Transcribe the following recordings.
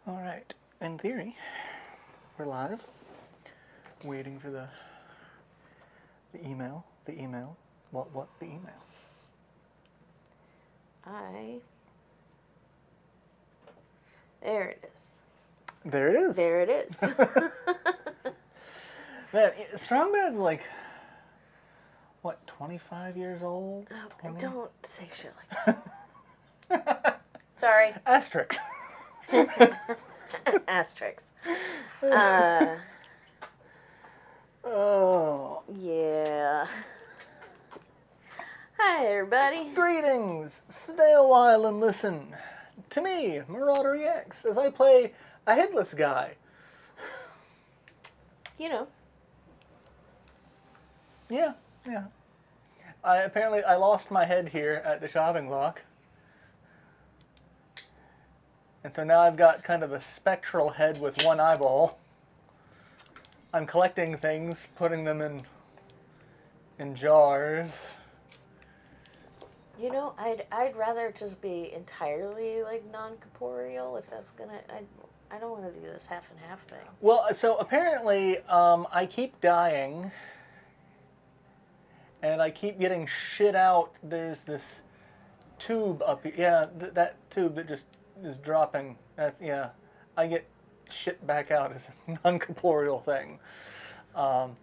All right. In theory, we're live. Waiting for the email. The email. What the email? There it is. There it is. There it is. Man, Strongbad's like, what, 25 years old? Oh, 20? don't say shit like that. Sorry. Asterisk. Asterisks. Oh. Yeah. Hi, everybody. Greetings. Stay a while and listen to me, Marauder EX, as I play a headless guy. You know. Yeah. I lost my head here at the shopping block. And so now I've got kind of a spectral head with one eyeball. I'm collecting things, putting them in jars. You know, I'd rather just be entirely like non-corporeal if that's gonna. I don't want to do this half and half thing. Well, so apparently I keep dying, and I keep getting shit out. There's this tube up here. Yeah, that tube that just is dropping. That's, yeah. I get shit back out as a non-corporeal thing. And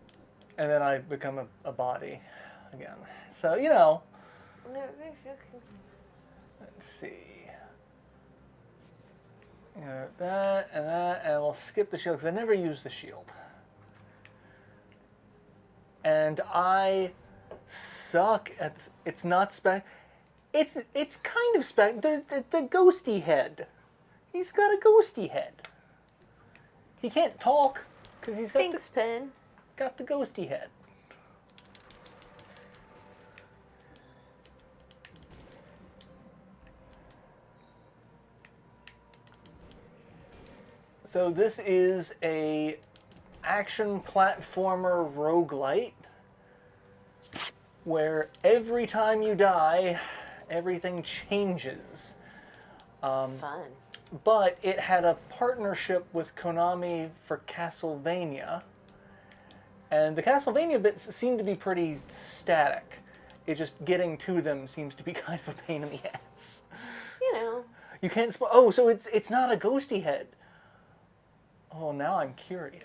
then I become a body again. So, you know. Let's see. Yeah, that, and we'll skip the shield, because I never use the shield. And I suck at, it's not spec, it's kind of spec, the ghosty head. He's got a ghosty head. He can't talk, because he's got Thanks, Pen. got the ghosty head. So this is a action platformer roguelite where every time you die, everything changes. Fun. But it had a partnership with Konami for Castlevania. And the Castlevania bits seem to be pretty static. It just getting to them seems to be kind of a pain in the ass. You know. You can't oh, so it's not a ghosty head. Oh, now I'm curious.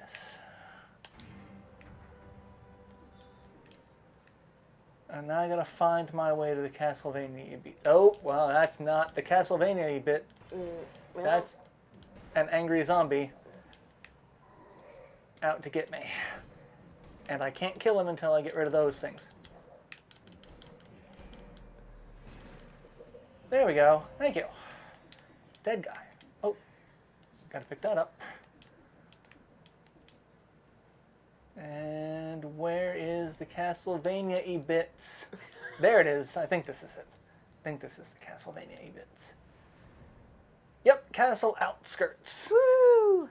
And now I gotta find my way to the Castlevania bit. Oh, well, that's not the Castlevania bit. Well, That's an angry zombie out to get me. And I can't kill him until I get rid of those things. There we go. Thank you. Dead guy. Oh, gotta pick that up. And where is the Castlevania E-Bits? There it is. I think this is it. I think this is the Castlevania E-Bits. Yep, Castle Outskirts. woo!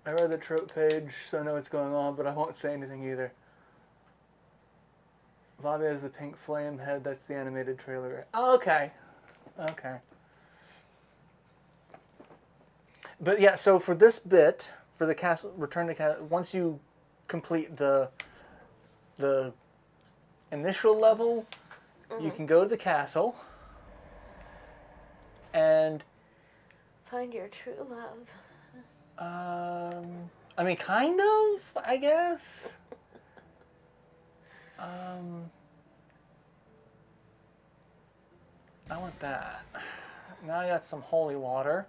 I read the trope page, so I know what's going on, but I won't say anything either. Bobby has the pink flame head. That's the animated trailer. Oh, okay. Okay. But yeah, so for this bit, for the castle, return to castle, once you complete the initial level, you can go to the castle and Find your true love. I mean, kind of, I guess. I want that. Now I got some holy water.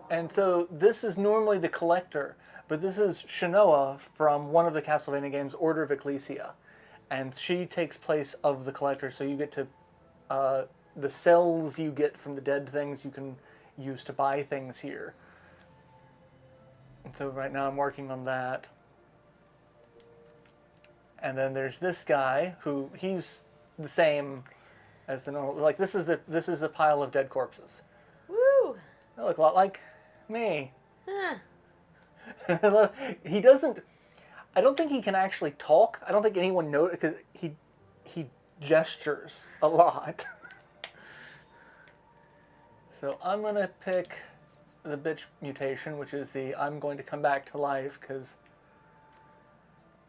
And so this is normally the collector, but this is Shanoa from one of the Castlevania games, Order of Ecclesia. And she takes place of the collector, so you get to, the cells you get from the dead things you can use to buy things here. And so right now I'm working on that. And then there's this guy who, he's the same as the normal, like this is a pile of dead corpses. Woo! They look a lot like me. Huh. He doesn't, I don't think he can actually talk. I don't think anyone knows, because he gestures a lot. So I'm going to pick the bitch mutation, which is the I'm going to come back to life because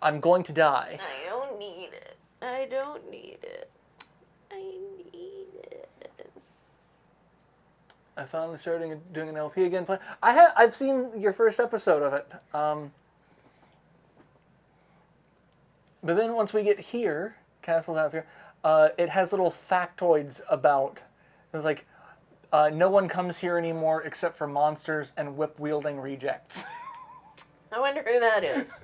I'm going to die. I don't need it. I don't need it. I need it. I finally started doing an LP again. I've seen your first episode of it. But then once we get here, Castle House here, it has little factoids about. It was like, no one comes here anymore except for monsters and whip-wielding rejects. I wonder who that is.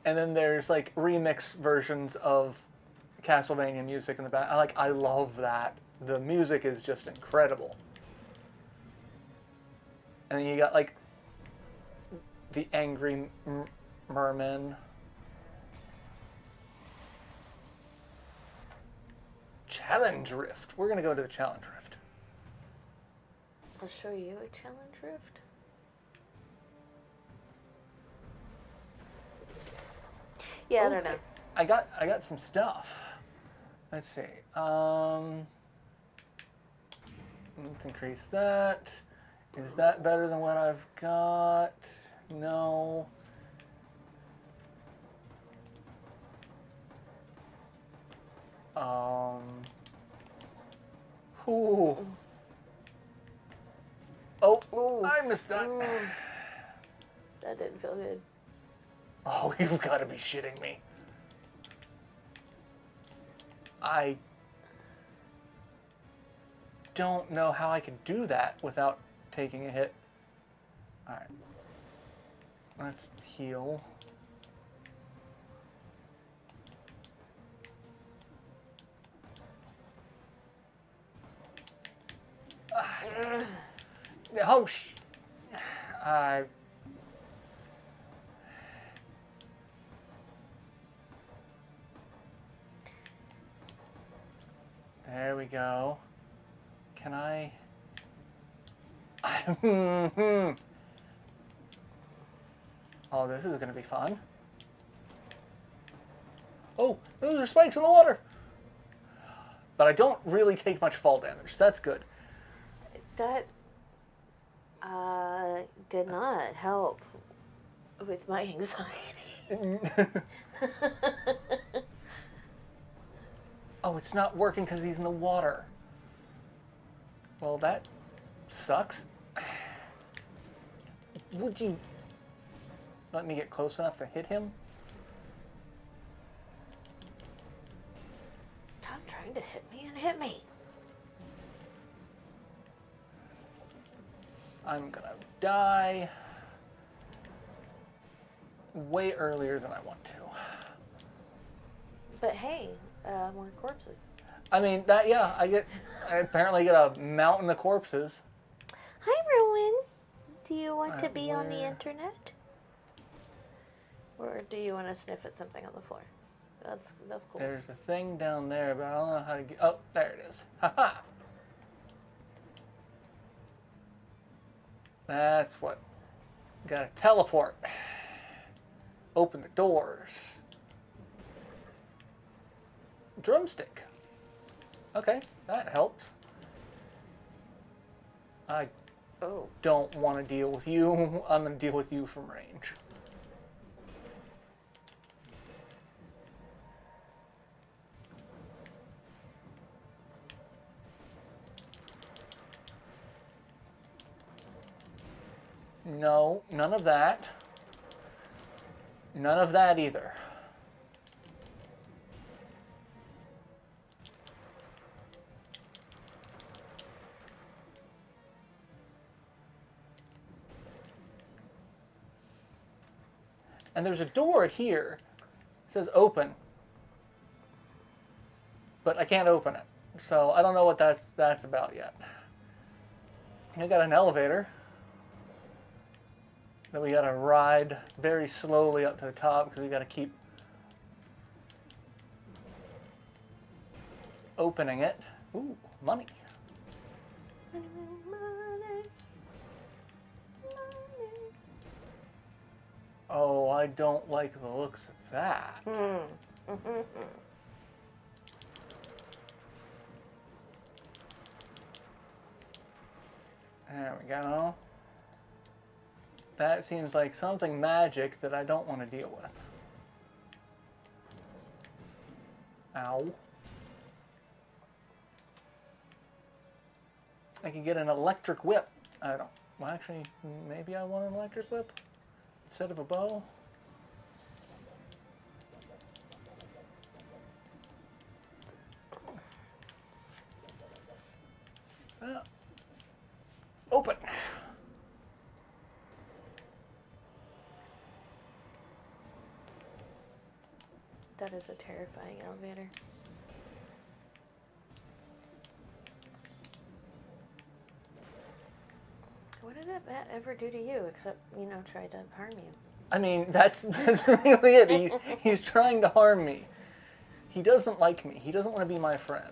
And then there's like remix versions of Castlevania music in the back. I love that. The music is just incredible. And then you got like the angry mermen. Challenge Rift. We're gonna go to the Challenge Rift. I'll show you a challenge rift. Yeah, I don't know. I got some stuff. Let's see. Let's increase that. Is that better than what I've got? No. Ooh. Oh, Ooh. I missed that. Ooh. That didn't feel good. Oh, you've got to be shitting me. I don't know how I can do that without taking a hit. Alright. Let's heal. Oh, there we go. Can I? Oh, this is going to be fun. Oh, those are spikes in the water. But I don't really take much fall damage. That's good. That did not help with my anxiety. Oh, it's not working because he's in the water. Well, that sucks. Would you let me get close enough to hit him? Stop trying to hit me and hit me. I'm gonna die way earlier than I want to. But hey, more corpses. I mean, I apparently get a mountain of corpses. Hi, Rowan. Do you want to be on the where? internet? Or do you want to sniff at something on the floor? That's cool. There's a thing down there, but I don't know how to get... Oh, there it is. Haha! That's what... Gotta teleport. Open the doors. Drumstick. Okay, that helps. I don't want to deal with you. I'm going to deal with you from range. No, none of that. None of that either. And there's a door here. It says open. But I can't open it. So I don't know what that's about yet. I got an elevator that we gotta ride very slowly up to the top because we gotta keep opening it. Ooh, money. I don't like the looks of that. There we go. That seems like something magic that I don't want to deal with. Ow. I can get an electric whip. I don't. Well, actually, maybe I want an electric whip instead of a bow. Open. That is a terrifying elevator. What did that bat ever do to you except, try to harm you? I mean, that's really it. He's trying to harm me. He doesn't like me. He doesn't want to be my friend.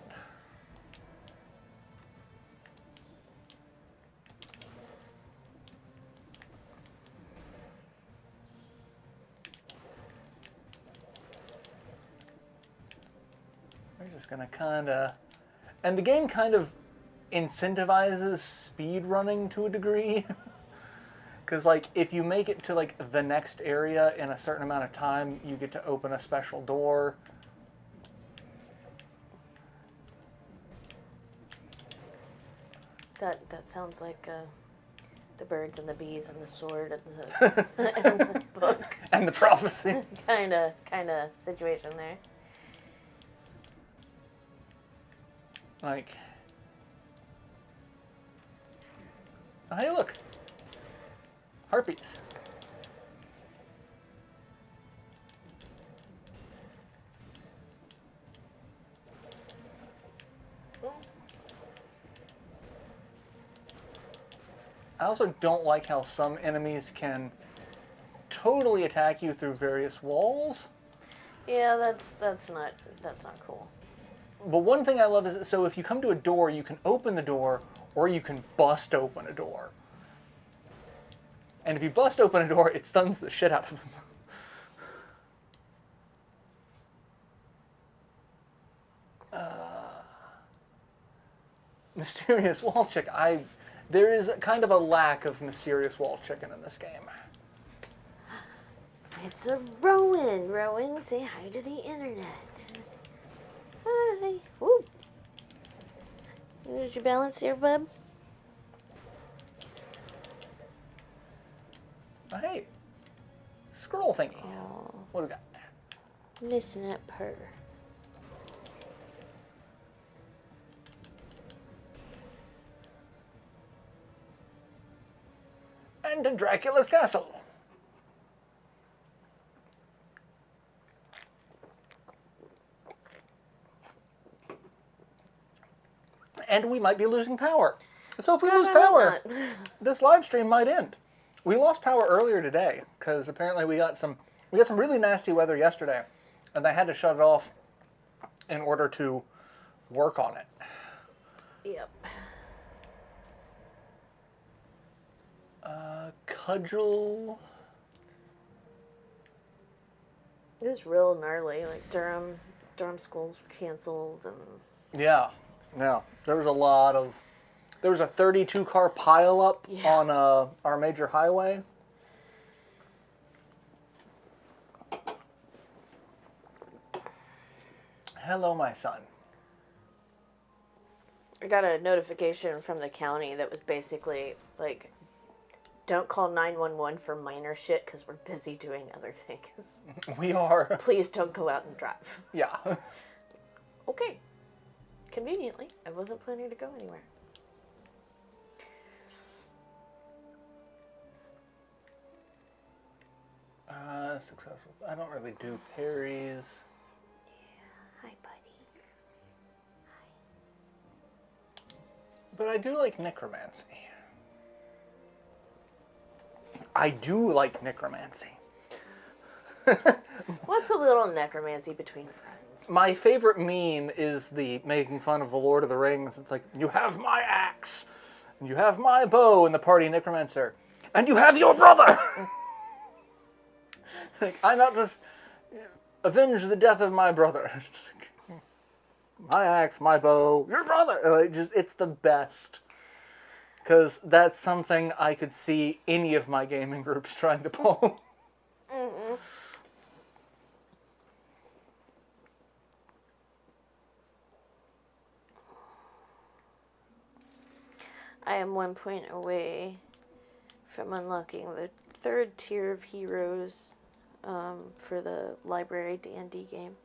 We're just gonna kind of... And the game kind of incentivizes speed running to a degree. Because, like, if you make it to, like, the next area in a certain amount of time, you get to open a special door. That sounds like the birds and the bees and the sword and the book. And the prophecy. kind of situation there. Like... Oh, hey, look. Harpies. I also don't like how some enemies can totally attack you through various walls. Yeah, that's not cool. But one thing I love is, so if you come to a door, you can open the door, or you can bust open a door. And if you bust open a door, it stuns the shit out of them. Mysterious wall chick. There is kind of a lack of mysterious wall chicken in this game. It's a Rowan. Rowan, say hi to the internet. Hi. Woo. Use your balance here, bub. Oh, hey, scroll thingy. Oh, What do we got? listen up, her. And to Dracula's castle. And we might be losing power. So if we lose power, this live stream might end. We lost power earlier today because apparently we got some really nasty weather yesterday, and they had to shut it off in order to work on it. Yep. Cudgel. It was real gnarly. Like Durham schools were canceled, and Yeah. There was a 32 car pileup on our major highway. Hello, my son. I got a notification from the county that was basically like, don't call 911 for minor shit because we're busy doing other things. We are. Please don't go out and drive. Yeah. Okay. Conveniently, I wasn't planning to go anywhere. Successful. I don't really do parries. Yeah. Hi, buddy. Hi. But I do like necromancy. I do like necromancy. What's a little necromancy between friends? My favorite meme is the making fun of the Lord of the Rings. It's like, you have my axe, and you have my bow, and the party necromancer, and you have your brother! Like, I not just avenge the death of my brother. My axe, my bow, your brother. Like, it's the best. Because that's something I could see any of my gaming groups trying to pull. Mm-mm. I am 1 point away from unlocking the 3rd tier of heroes for the library D&D game,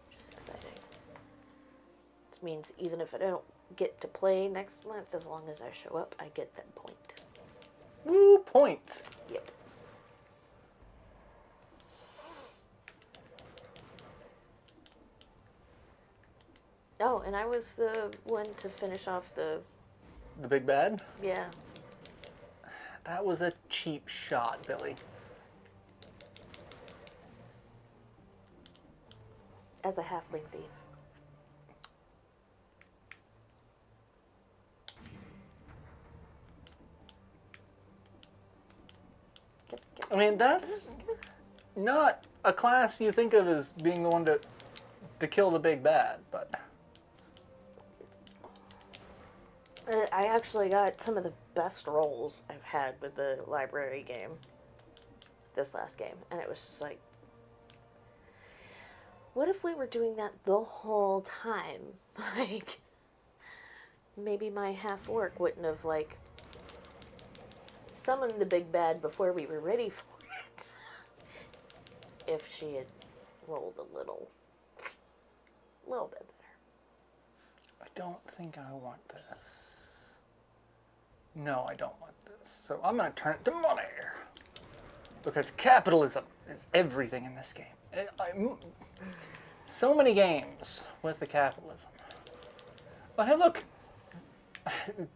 which is exciting. This means even if I don't get to play next month, as long as I show up, I get that point. Woo, point. Yep. Oh, and I was the one to finish off the... The big bad? Yeah. That was a cheap shot, Billy. As a halfling thief. I mean, that's not a class you think of as being the one to kill the big bad, but... I actually got some of the best rolls I've had with the library game this last game, and it was just like, what if we were doing that the whole time? Like, maybe my half-orc wouldn't have, like, summoned the big bad before we were ready for it. If she had rolled a little bit better. I don't think I want this. No, I don't want this. So I'm going to turn it to money. Because capitalism is everything in this game. So many games with the capitalism. Oh, hey, look.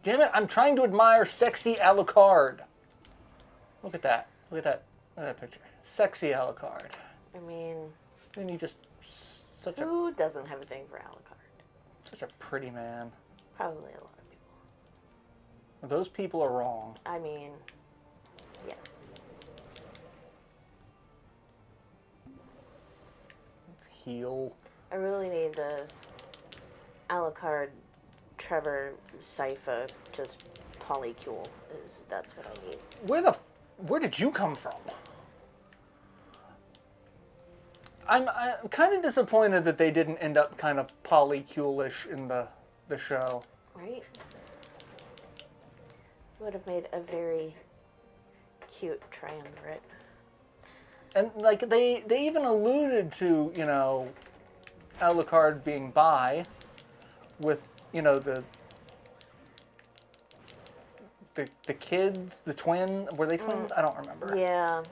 Damn it, I'm trying to admire sexy Alucard. Look at that. Look at that picture. Sexy Alucard. I mean, Isn't he just who doesn't have a thing for Alucard? such a pretty man? Probably a lot of people. Those people are wrong. I mean, yes. Heal. I really need the Alucard, Trevor, Sypha, just polycule. That's what I need. Where did you come from? I'm kind of disappointed that they didn't end up kind of polycule-ish in the show. Right? Would have made a very cute triumvirate. And like they even alluded to, you know, Alucard being bi with, you know, the kids, the twin, were they twins? I don't remember. Yeah.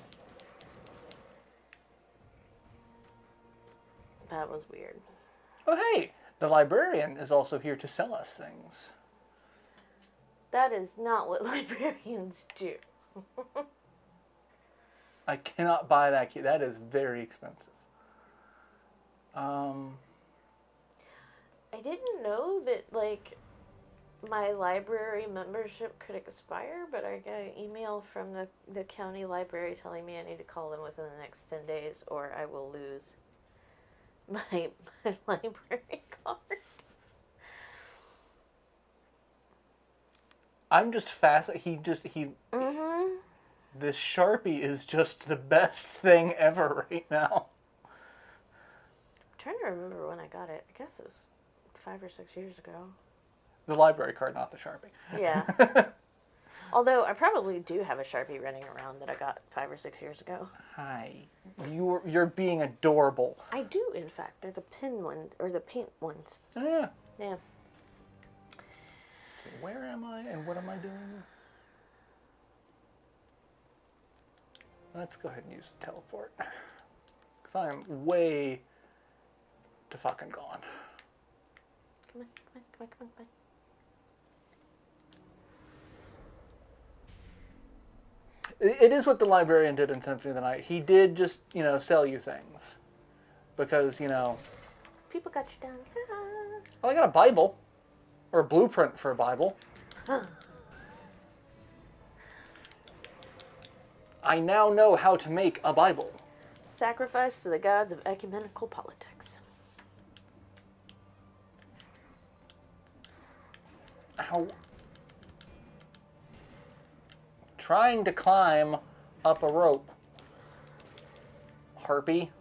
That was weird. Oh, hey, the librarian is also here to sell us things. That is not what librarians do. I cannot buy that key. That is very expensive. I didn't know that, like, my library membership could expire, but I got an email from the county library telling me I need to call them within the next 10 days or I will lose my library card. I'm just fascinated. Mm-hmm. This Sharpie is just the best thing ever right now. I'm trying to remember when I got it. I guess it was 5 or 6 years ago. The library card, not the Sharpie. Yeah. Although I probably do have a Sharpie running around that I got 5 or 6 years ago. Hi. You're being adorable. I do, in fact. They're the pin one or the paint ones. Oh, yeah. Yeah. So where am I and what am I doing? Let's go ahead and use the teleport. Because I am way to fucking gone. Come on, come on, come on, come on, come on. It is what the librarian did in Symphony of the Night. He did just, you know, sell you things. Because, you know... People got you down. Well, I got a Bible. Or a blueprint for a Bible. I now know how to make a Bible. Sacrifice to the gods of ecumenical politics. Ow. Trying to climb up a rope. Harpy.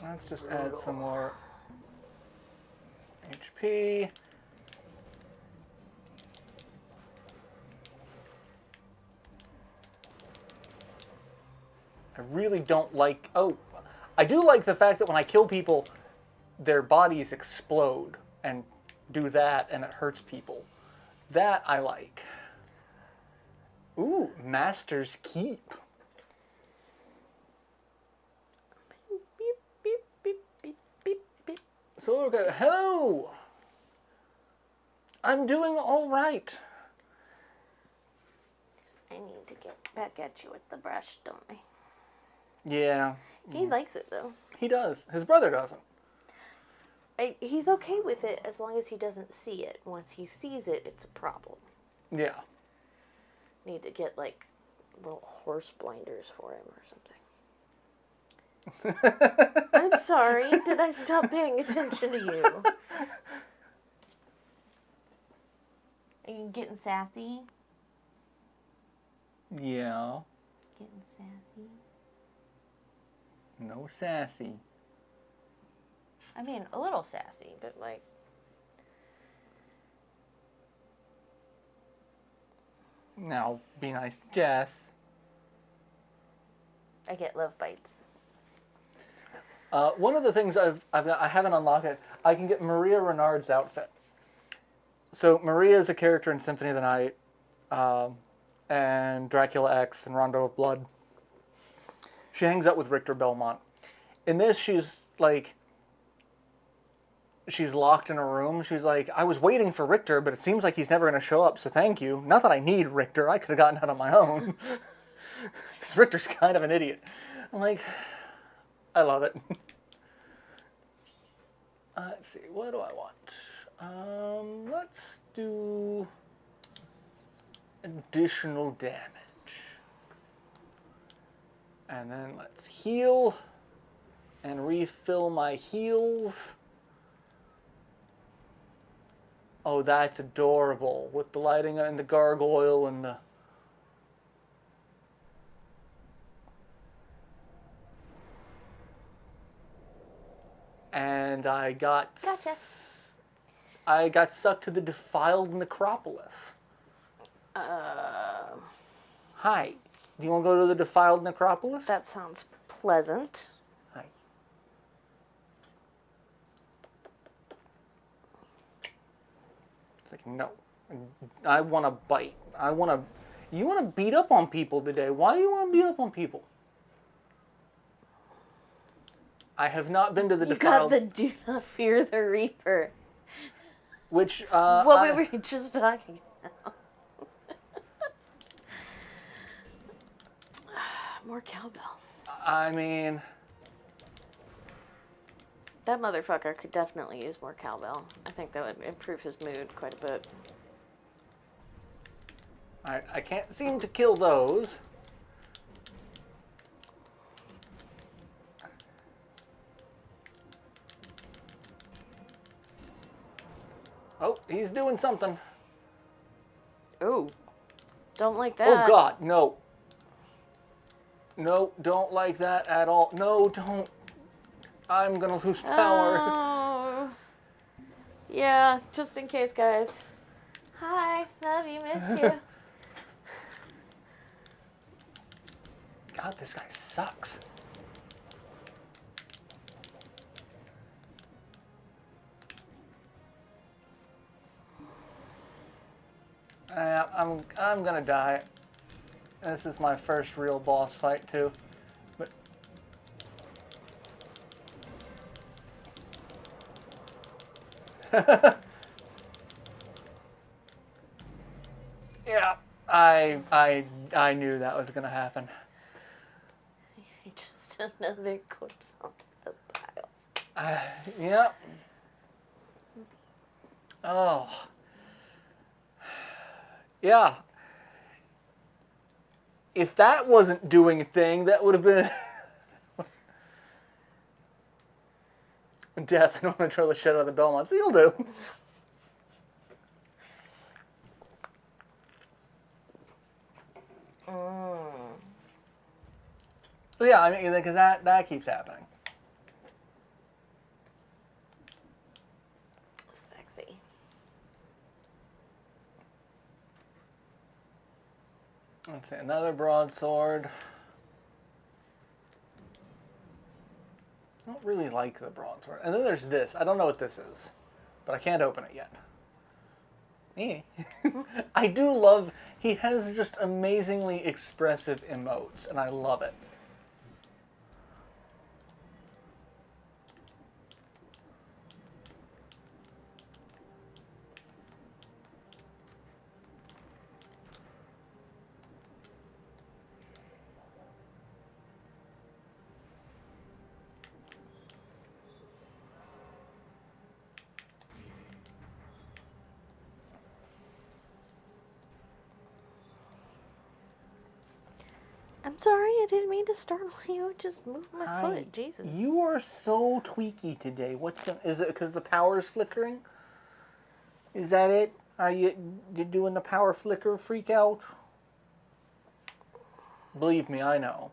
Let's just add some more HP. I really don't like... Oh, I do like the fact that when I kill people, their bodies explode and do that, and it hurts people. That I like. Ooh, Master's Keep. Beep, beep, beep, beep, beep, beep. So, okay, hello! I'm doing all right. I need to get back at you with the brush, don't I? Yeah. He likes it, though. He does. His brother doesn't. He's okay with it as long as he doesn't see it. Once he sees it, it's a problem. Yeah. Need to get, like, little horse blinders for him or something. I'm sorry. Did I stop paying attention to you? Are you getting sassy? Yeah. Getting sassy? No sassy. I mean, a little sassy, but like... Now, be nice to Jess. I get love bites. One of the things I haven't unlocked it, I can get Maria Renard's outfit. So Maria is a character in Symphony of the Night, and Dracula X and Rondo of Blood. She hangs out with Richter Belmont. In this, she's locked in a room. She's like, I was waiting for Richter, but it seems like he's never going to show up, so thank you. Not that I need Richter. I could have gotten out on my own. Because Richter's kind of an idiot. I'm like, I love it. Let's see, what do I want? Let's do additional damage. And then let's heal and refill my heals. Oh, that's adorable with the lighting and the gargoyle and the... And I got... Gotcha. I got sucked to the defiled necropolis. Hi. Do you want to go to the defiled necropolis? That sounds pleasant. Hi. It's like, no. I want to bite. I want to... You want to beat up on people today. Why do you want to beat up on people? I have not been to the defiled... You got the Do Not Fear the Reaper. Which, What were we just talking about? More cowbell. I mean... That motherfucker could definitely use more cowbell. I think that would improve his mood quite a bit. Alright, I can't seem to kill those. Oh, he's doing something. Oh. Don't like that. Oh God, no. No, don't like that at all. No, don't. I'm gonna lose power. Oh. Yeah, just in case, guys. Hi, love you, miss you. God, this guy sucks. I'm gonna die. This is my first real boss fight too. But yeah, I knew that was gonna happen. Just another corpse on the pile. Yeah. Oh. Yeah. If that wasn't doing a thing, that would have been death. I don't want to troll the shit out of the Belmonts, but you'll do. But yeah, I mean, because that keeps happening. Sexy. Let's see, another broadsword. I don't really like the broadsword. And then there's this. I don't know what this is, but I can't open it yet. I do love, he has just amazingly expressive emotes, and I love it. I'm sorry, I didn't mean to startle you. Just moved my foot. Jesus. You are so tweaky today. Is it because the power's flickering? Is that it? Are you doing the power flicker freak out? Believe me, I know.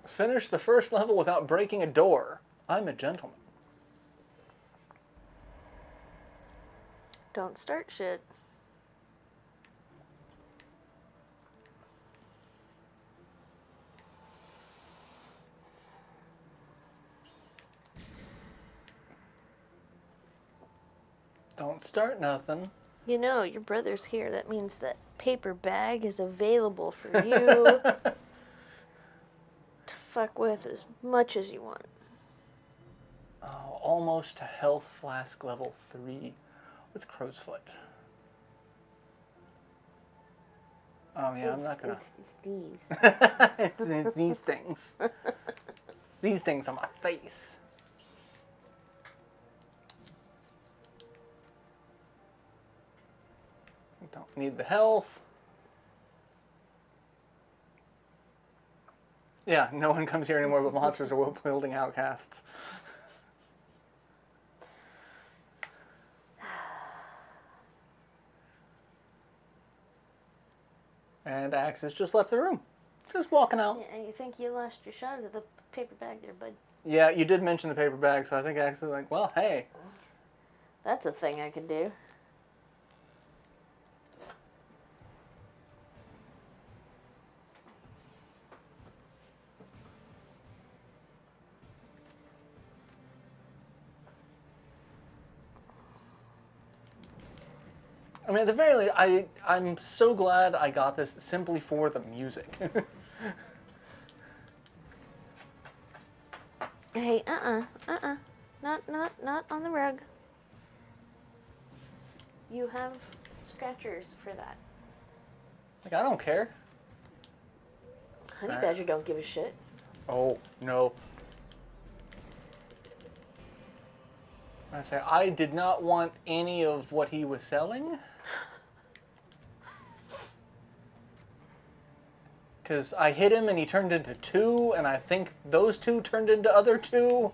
Finish the first level without breaking a door. I'm a gentleman. Don't start shit. Don't start nothing. You know, your brother's here. That means that paper bag is available for you to fuck with as much as you want. Oh, almost to health flask level 3. What's crow's foot? Oh yeah, I'm not gonna. It's these. It's these things. These things on my face. Don't need the health. Yeah, no one comes here anymore but monsters or whip-wielding outcasts. And Axe has just left the room. Just walking out. Yeah, you think you lost your shot at the paper bag there, bud? Yeah, you did mention the paper bag, so I think Axe is like, well, hey. That's a thing I can do. I mean, at the very least, I'm so glad I got this simply for the music. Hey, not on the rug. You have scratchers for that. Like, I don't care. Honey Badger don't give a shit. Oh, no. I say, I did not want any of what he was selling. Because I hit him and he turned into 2, and I think those 2 turned into other 2.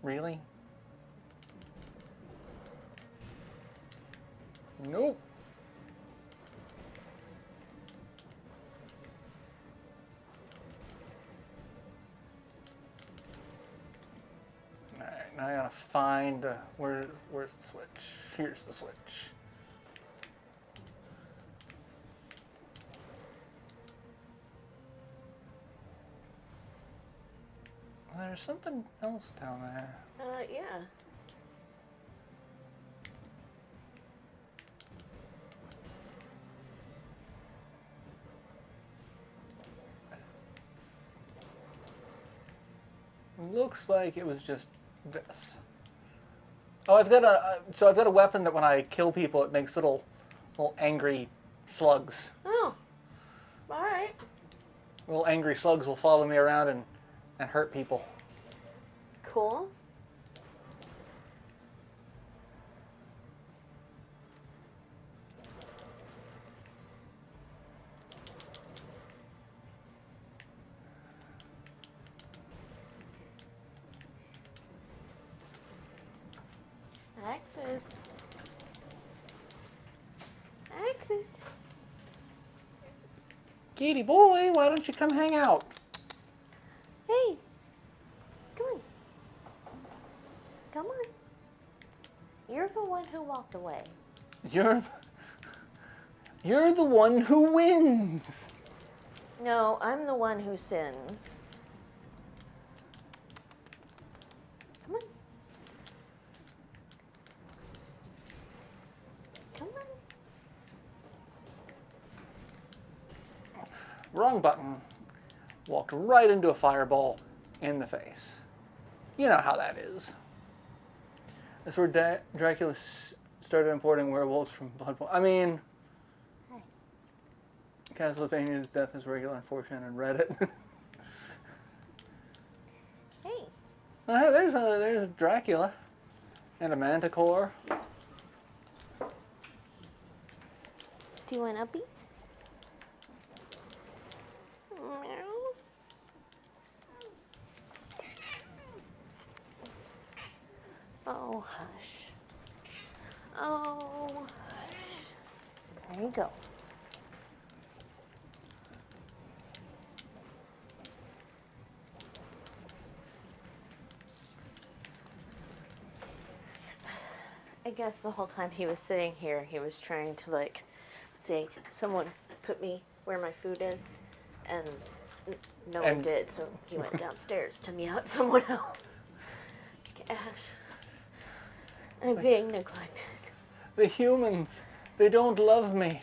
Really? Nope. Alright, now I gotta find, where's the switch? Here's the switch. There's something else down there. Yeah. Looks like it was just this. Oh, I've got a weapon that when I kill people, it makes little little angry slugs. Oh, all right. Little angry slugs will follow me around and hurt people. Cool. Axes. Axes. Kitty boy, why don't you come hang out? Hey. Come on. Come on. You're the one who walked away. You're the one who wins. No, I'm the one who sins. Come on. Come on. Wrong button. Walked right into a fireball in the face. You know how that is. That's where Dracula started importing werewolves from Bloodborne. I mean, Hi. Castlevania's death is regular, unfortunate, and Reddit. Hey. Oh, hey, there's a Dracula and a Manticore. Do you want uppies? Meow. Oh, hush. Oh, hush. There you go. I guess the whole time he was sitting here, he was trying to, like, say, someone put me where my food is, and no one did, so he went downstairs to meow at someone else. Gosh. I'm being neglected. The humans, they don't love me.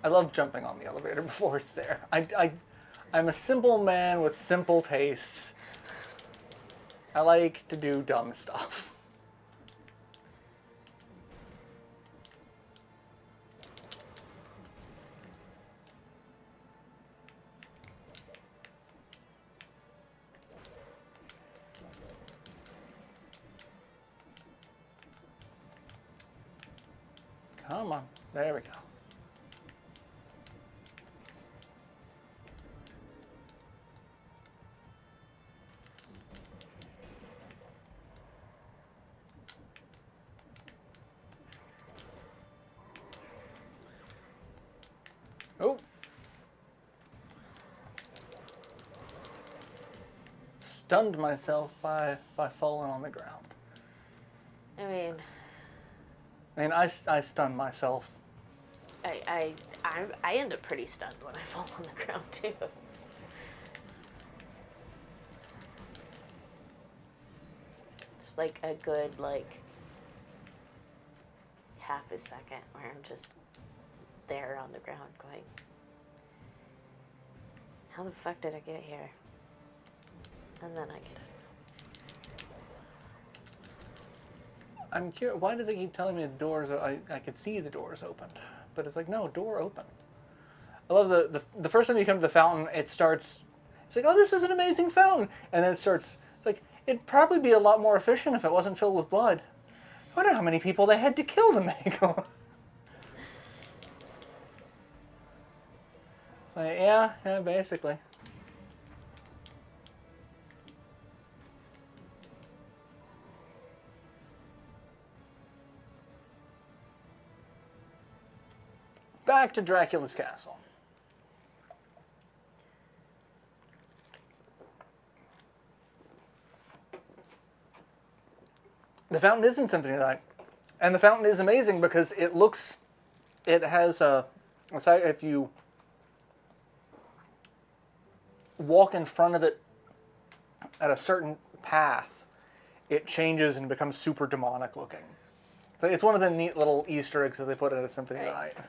I love jumping on the elevator before it's there. I'm a simple man with simple tastes. I like to do dumb stuff. Come on. There we go. Oh. Stunned myself by falling on the ground. I mean, I stunned myself. I end up pretty stunned when I fall on the ground, too. It's like a good, like, half a second where I'm just there on the ground going, how the fuck did I get here? And then I get it. I'm curious, why does it keep telling me the doors, I could see the doors opened, but it's like, no, door open. I love the first time you come to the fountain, it's like, oh, this is an amazing fountain, and then it's like, it'd probably be a lot more efficient if it wasn't filled with blood. I wonder how many people they had to kill to make one. It's like, yeah, basically. Back to Dracula's castle. The fountain is in Symphony of the Night. And the fountain is amazing because it has if you walk in front of it at a certain path, it changes and becomes super demonic looking. So it's one of the neat little Easter eggs that they put at a symphony Nice. night.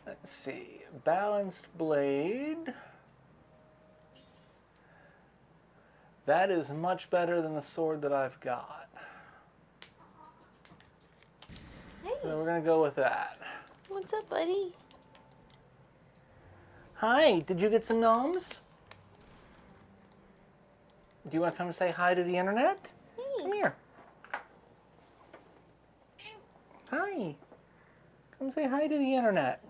Let's see. Balanced blade. That is much better than the sword that I've got. Hey, So we're going to go with that. what's up, buddy? Hi, did you get some gnomes? Do you want to come say hi to the internet? Hey. Come here. Hi. Come say hi to the internet.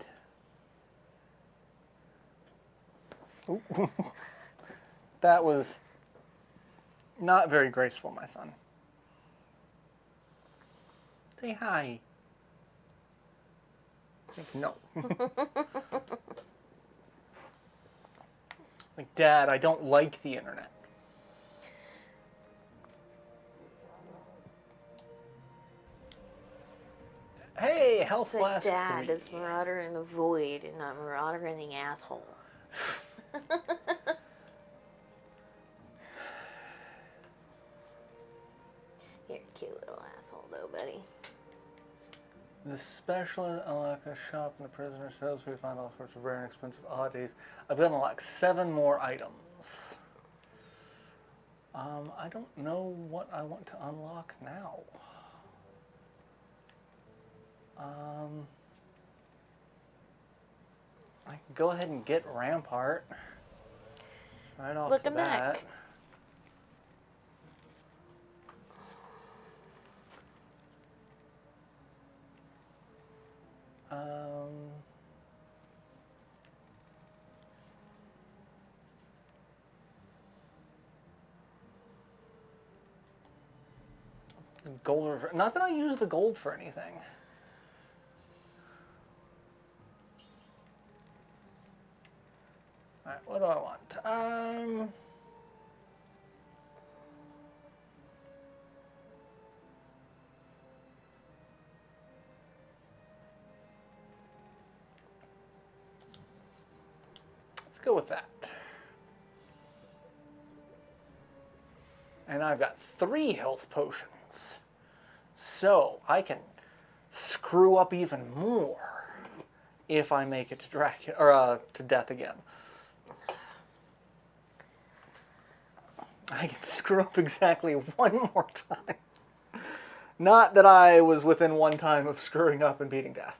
Oop. That was not very graceful, my son. Say hi. Like, no. Like, Dad, I don't like the internet. Hey, health It's like blast Dad 3. is Marauder in the Void and not Marauder in the Asshole. You're a cute little asshole, though, buddy. The specialist unlock a shop in the prisoner cells. We find all sorts of rare and expensive oddities. I've got to unlock 7 more items. I don't know what I want to unlock now. I can go ahead and get Rampart. Right off Welcome the bat. back. Gold. Not that I use the gold for anything. Alright, what do I want? Let's go with that. And I've got 3 health potions. So I can screw up even more if I make it to to death again. I can screw up exactly 1 more time. Not that I was within 1 time of screwing up and beating death.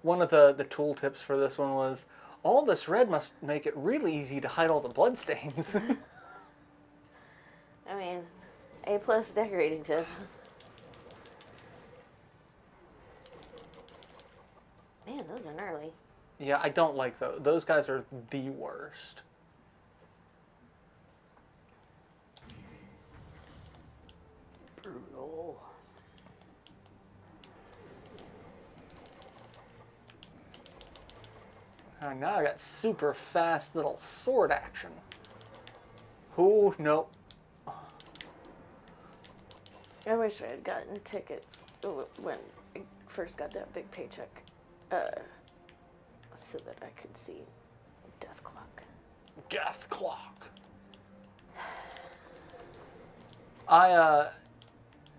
One of the tool tips for this one was, all this red must make it really easy to hide all the bloodstains. I mean, A+ decorating tip. Man, those are gnarly. Yeah, I don't like those. Those guys are the worst. Brutal. And now I got super fast little sword action. Ooh, nope. I wish I had gotten tickets when I first got that big paycheck, so that I could see Death Clock. Death Clock.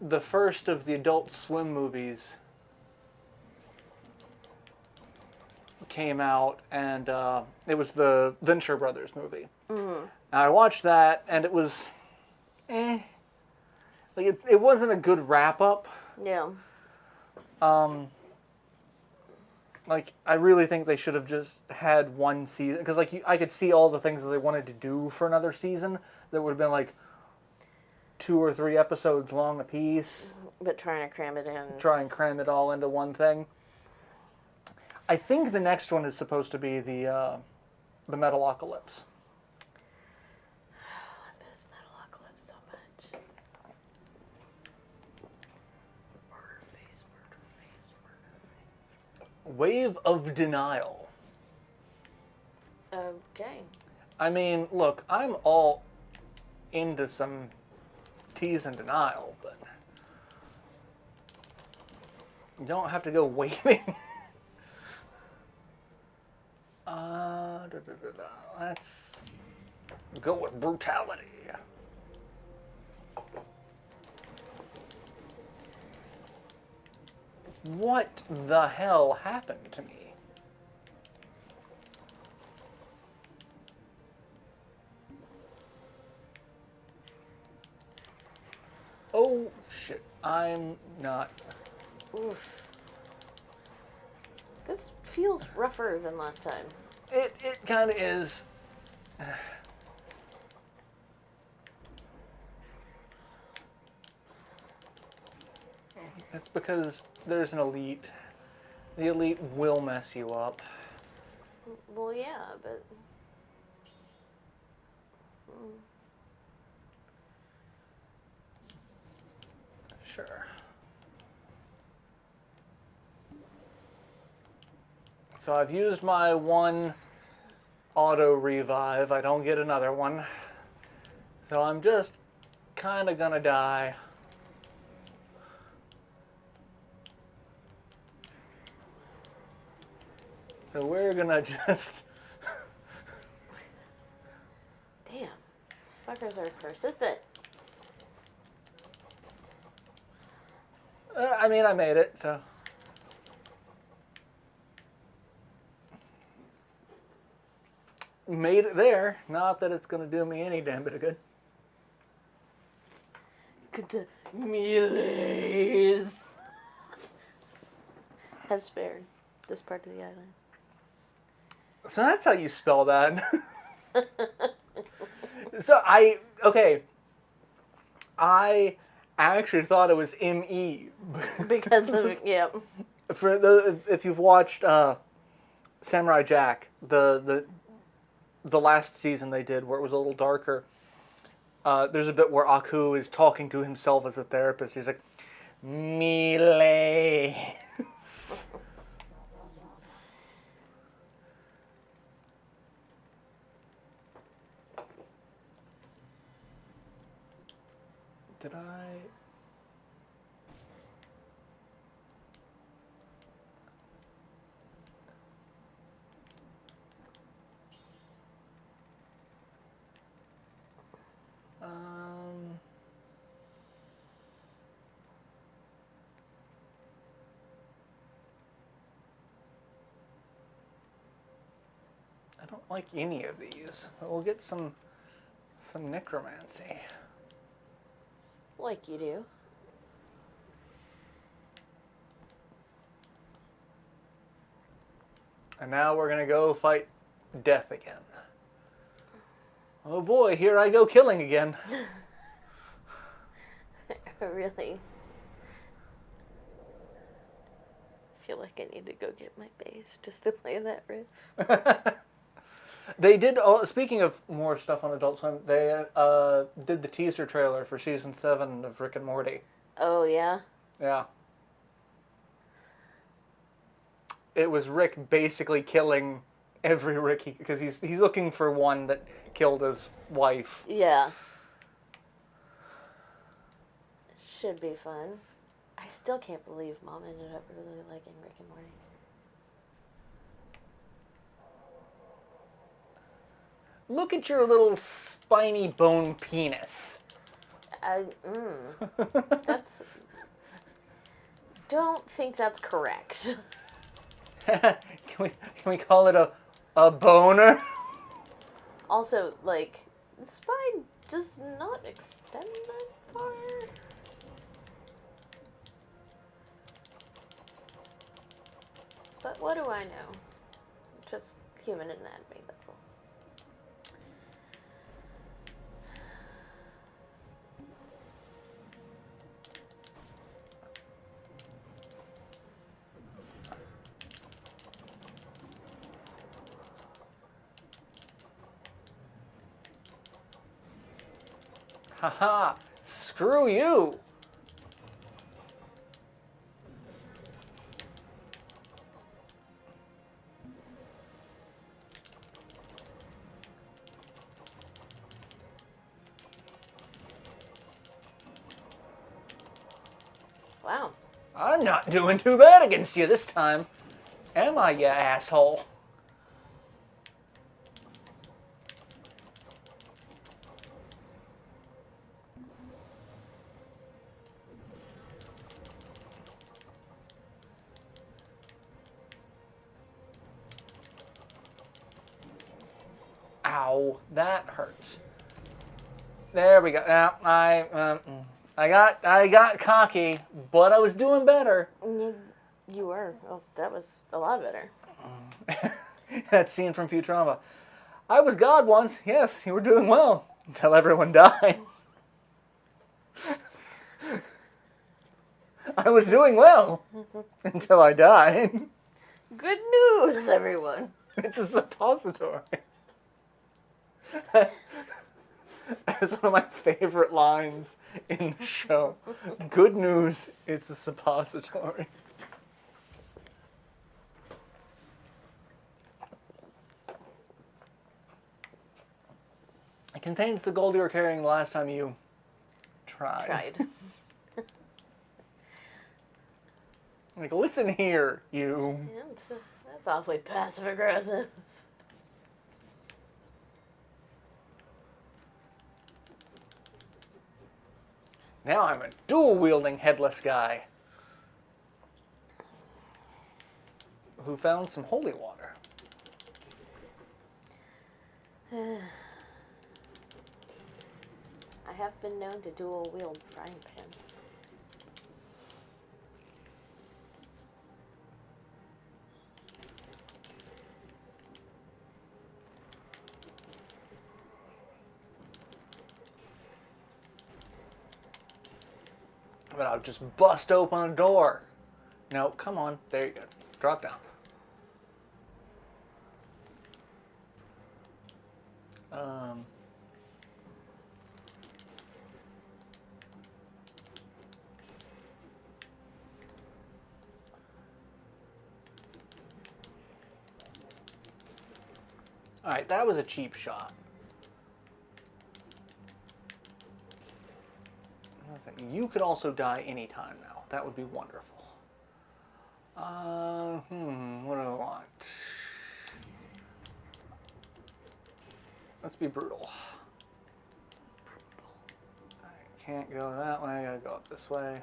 The first of the Adult Swim movies came out, and it was the Venture Brothers movie. Mm-hmm. And I watched that, and it was, like it wasn't a good wrap up. Yeah. Like I really think they should have just had 1 season, because like I could see all the things that they wanted to do for another season that would have been like 2 or 3 episodes long a piece. But trying to cram it in. Try and cram it all into one thing. I think the next one is supposed to be the Metalocalypse. Oh, I miss Metalocalypse so much. Murder face, murder face, murder face. Wave of Denial. Okay. I mean, look, I'm all into some tease and denial, but You don't have to go waving. Let's go with brutality. What the hell happened to me? Oh shit, I'm not. Oof. This feels rougher than last time. It kind of is. It's because there's an elite. The elite will mess you up. Well, yeah, but... Sure. So I've used my one auto revive. I don't get another one. So I'm just kind of gonna die. So we're gonna just... Damn. These fuckers are persistent. I mean, I made it, so... Made it there. Not that it's gonna do me any damn bit of good. Could the melees have spared this part of the island? So that's how you spell that. Okay. I actually thought it was M-E. Because of, yeah. If you've watched Samurai Jack, the last season they did where it was a little darker, there's a bit where Aku is talking to himself as a therapist. He's like, Melees. Did I... I don't like any of these. We'll get some necromancy. Like you do. And now we're gonna go fight death again. Oh boy, here I go killing again. I really feel like I need to go get my bass just to play that riff. They did, speaking of more stuff on Adult Swim, they did the teaser trailer for season 7 of Rick and Morty. Oh, yeah? Yeah. It was Rick basically killing every Rick, because he's looking for one that killed his wife. Yeah. Should be fun. I still can't believe Mom ended up really liking Rick and Morty. Look at your little spiny bone penis. That's... Don't think that's correct. Can we call it a boner? Also, like, the spine does not extend that far. But what do I know? Just human anatomy, that's all. Haha, screw you. Wow. I'm not doing too bad against you this time. Am I, you asshole? Ow, that hurts. There we go. Now I got cocky, but I was doing better. You were. Oh, that was a lot better. That scene from Futurama. I was God once. Yes, you were doing well until everyone died. I was doing well until I died. Good news, everyone. It's a suppository. That's one of my favorite lines in the show. Good news, it's a suppository. It contains the gold you were carrying the last time you tried. Like, listen here, you. Yeah, that's awfully passive aggressive. Now I'm a dual-wielding headless guy who found some holy water. I have been known to dual-wield frying pans. But I'll just bust open a door. No, come on. There you go. Drop down. Alright, that was a cheap shot. You could also die anytime now. That would be wonderful. What do I want? Let's be brutal. I can't go that way. I gotta go up this way.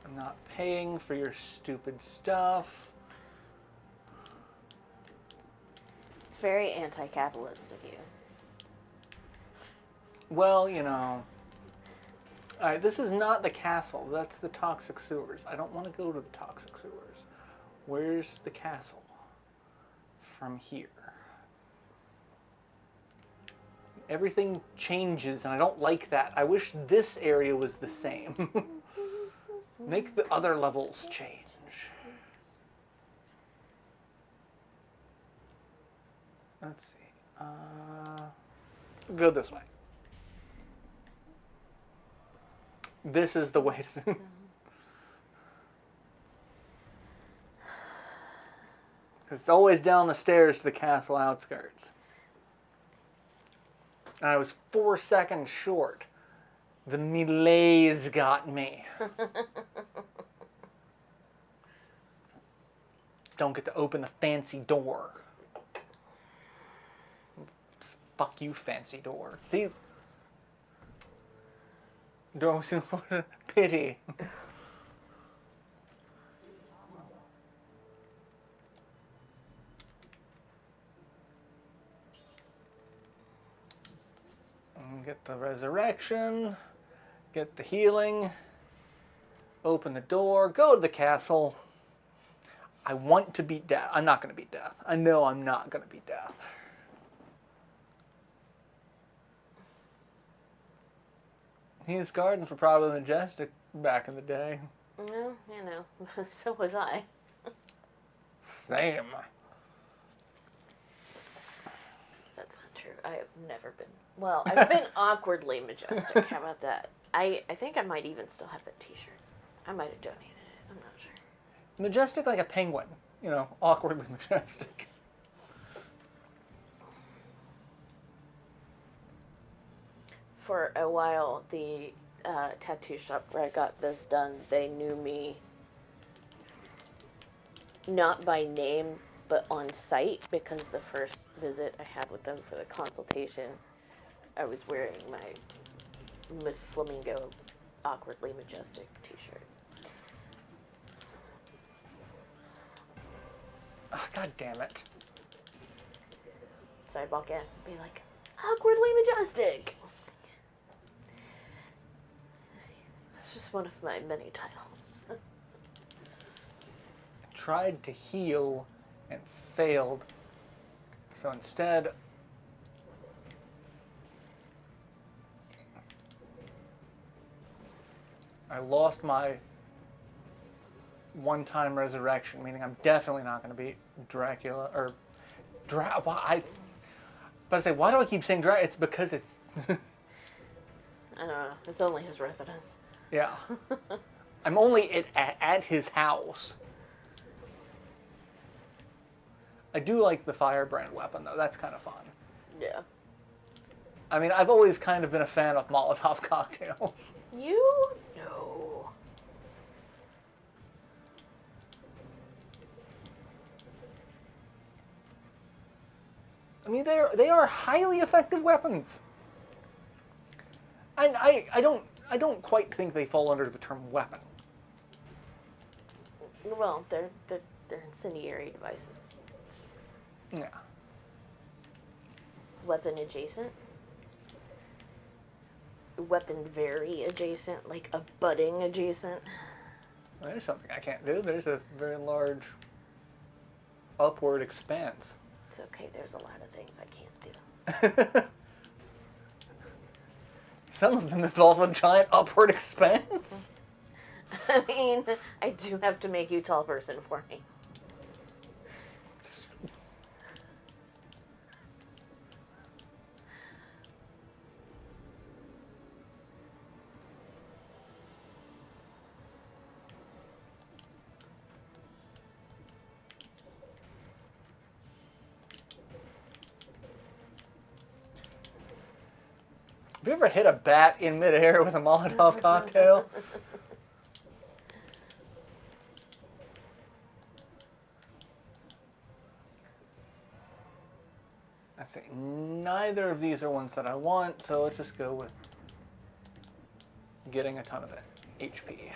I'm not paying for your stupid stuff. Very anti-capitalist of you. Well, you know. Alright, this is not the castle. That's the toxic sewers. I don't want to go to the toxic sewers. Where's the castle? From here. Everything changes, and I don't like that. I wish this area was the same. Make the other levels change. Let's see. Go this way. This is the way. It's always down the stairs to the castle outskirts. I was 4 seconds short. The melees got me. Don't get to open the fancy door. Fuck you, fancy door. See? Don't pity. Get the resurrection. Get the healing. Open the door. Go to the castle. I want to beat death. I'm not going to beat death. I know I'm not going to beat death. These gardens were probably majestic back in the day. No, you know, so was I. Same. That's not true. I have never been. Well, I've been awkwardly majestic. How about that? I think I might even still have that t-shirt. I might have donated it. I'm not sure. Majestic like a penguin. you know, awkwardly majestic. For a while, the tattoo shop where I got this done, they knew me not by name, but on sight, because the first visit I had with them for the consultation, I was wearing my flamingo awkwardly majestic t-shirt. Oh, God damn it. So I'd walk in and be like, awkwardly majestic. That's just one of my many titles. Tried to heal and failed. So instead, I lost my one-time resurrection, meaning I'm definitely not going to beat Dracula or but I say, why do I keep saying Dracula? It's because it's I don't know. It's only his residence. yeah. I'm only at his house. I do like the firebrand weapon, though. That's kind of fun. Yeah. I mean, I've always kind of been a fan of Molotov cocktails. You know. I mean, they are highly effective weapons. I don't quite think they fall under the term weapon. Well, they're incendiary devices. Yeah. Weapon adjacent. Weapon very adjacent, like a budding adjacent. There's something I can't do. There's a very large upward expanse. It's okay, there's a lot of things I can't do. Some of them involve a giant upward expanse. I mean, I do have to make you tall person for me. Have you ever hit a bat in midair with a Molotov cocktail? I say neither of these are ones that I want, so let's just go with getting a ton of HP.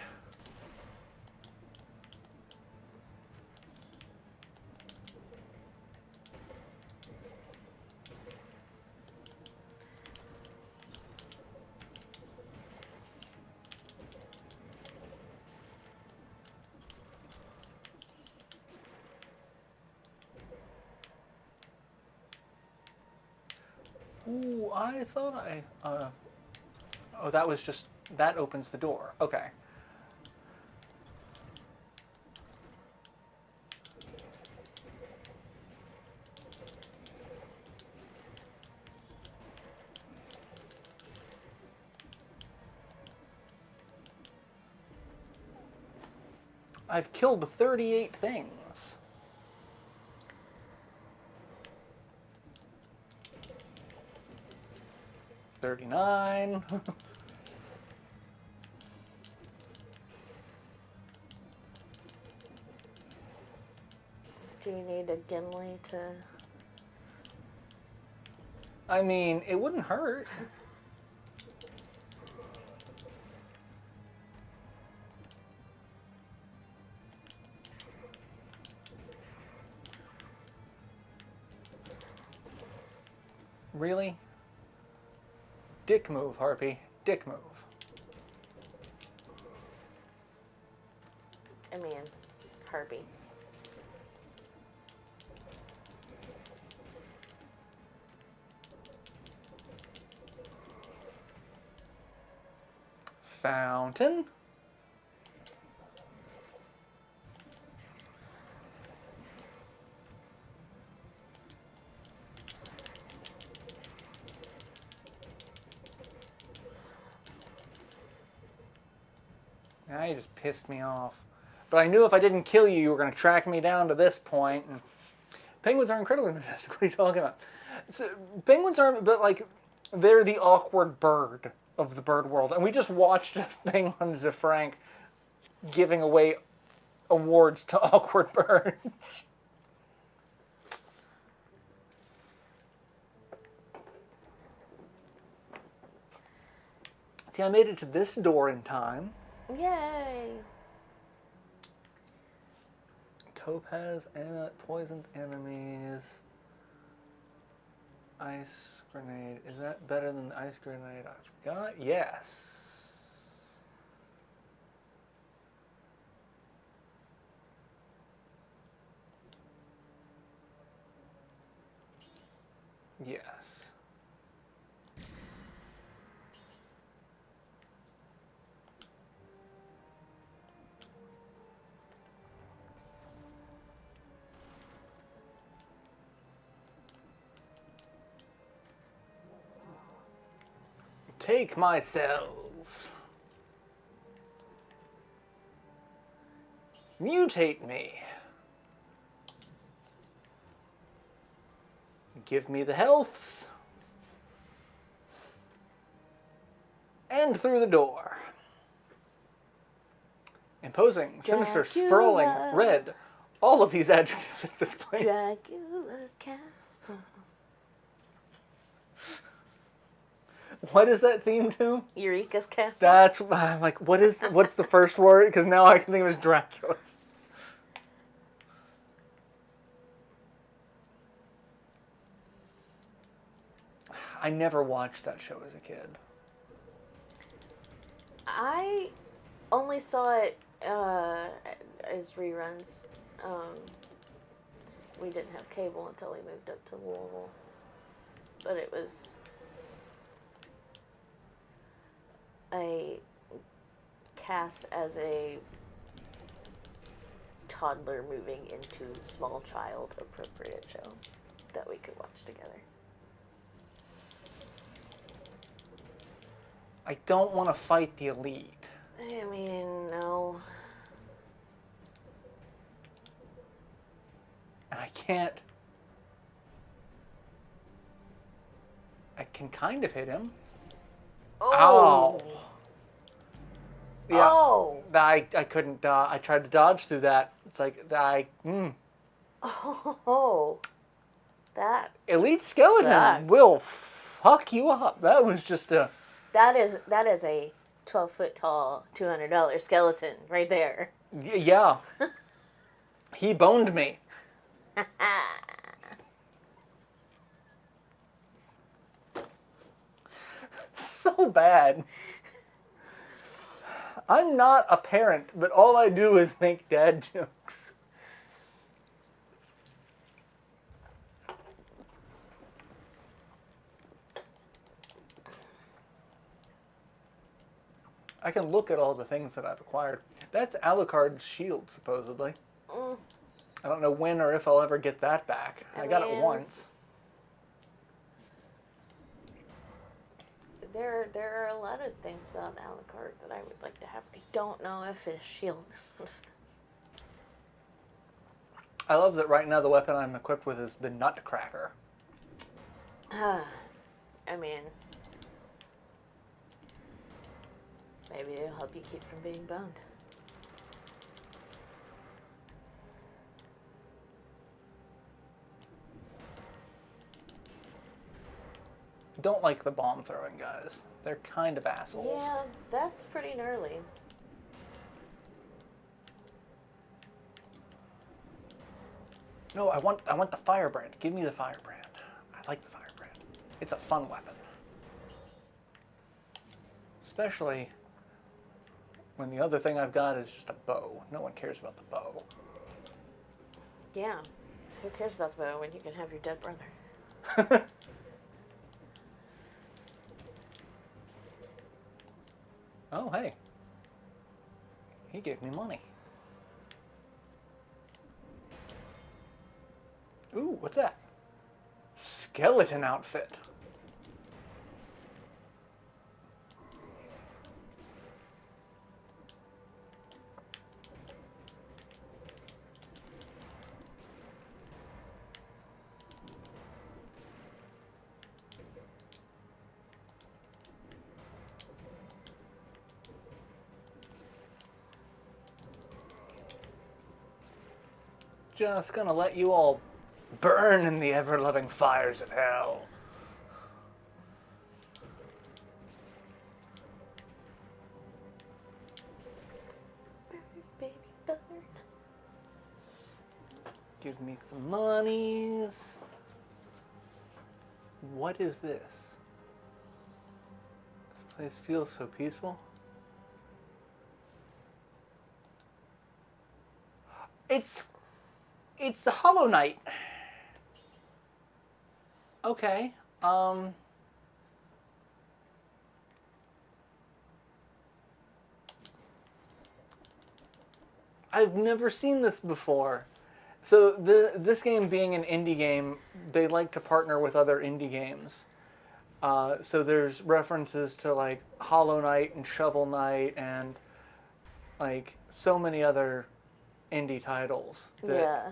Ooh, I thought oh, that was just, that opens the door. Okay. I've killed 38 things. 39. Do you need a Gimli to... I mean, it wouldn't hurt. Really? Dick move, Harpy. Dick move. I mean, Harpy. Fountain. Now you just pissed me off. But I knew if I didn't kill you, you were going to track me down to this point. And penguins are incredibly majestic. What are you talking about? So, penguins aren't, but like, they're the awkward bird of the bird world. And we just watched a thing on Zafrank giving away awards to awkward birds. See, I made it to this door in time. Yay! Topaz amulet poisons enemies. Ice grenade. Is that better than the ice grenade I've got? Yes. Yes. Take my cells. Mutate me. Give me the healths. And through the door. Imposing, sinister, sprawling, red. All of these adjectives fit this place. Dracula's castle. What is that theme to? Eureka's castle. That's, I'm like, what's the first word? Because now I can think of it as Dracula. I never watched that show as a kid. I only saw it as reruns. We didn't have cable until we moved up to Louisville. But it was a cast as a toddler moving into small child appropriate show that we could watch together. I don't want to fight the elite. I mean, no. And I can't. I can kind of hit him. Oh. Ow. Yeah. Oh. I couldn't. I tried to dodge through that. It's like Oh. That. Elite skeleton sucked. will fuck you up. That was just a. That is a 12-foot tall, $200 skeleton right there. Yeah. He boned me. So bad. I'm not a parent, but all I do is make dad jokes. I can look at all the things that I've acquired. That's Alucard's shield, supposedly. Mm. I don't know when or if I'll ever get that back. I got it once. There are a lot of things about Alucard that I would like to have. I don't know if his shield is one of them. I love that right now the weapon I'm equipped with is the Nutcracker. I mean, maybe it'll help you keep from being boned. Don't like the bomb throwing guys. They're kind of assholes. Yeah, that's pretty gnarly. No, I want the firebrand. Give me the firebrand. I like the firebrand. It's a fun weapon. Especially when the other thing I've got is just a bow. No one cares about the bow. Yeah. Who cares about the bow when you can have your dead brother? Oh, hey. He gave me money. Ooh, what's that? Skeleton outfit. just gonna let you all burn in the ever-loving fires of hell. Baby bird. Give me some monies. What is this? This place feels so peaceful. It's the Hollow Knight. Okay. I've never seen this before. So this game being an indie game, they like to partner with other indie games. So there's references to like Hollow Knight and Shovel Knight and like so many other indie titles. Yeah.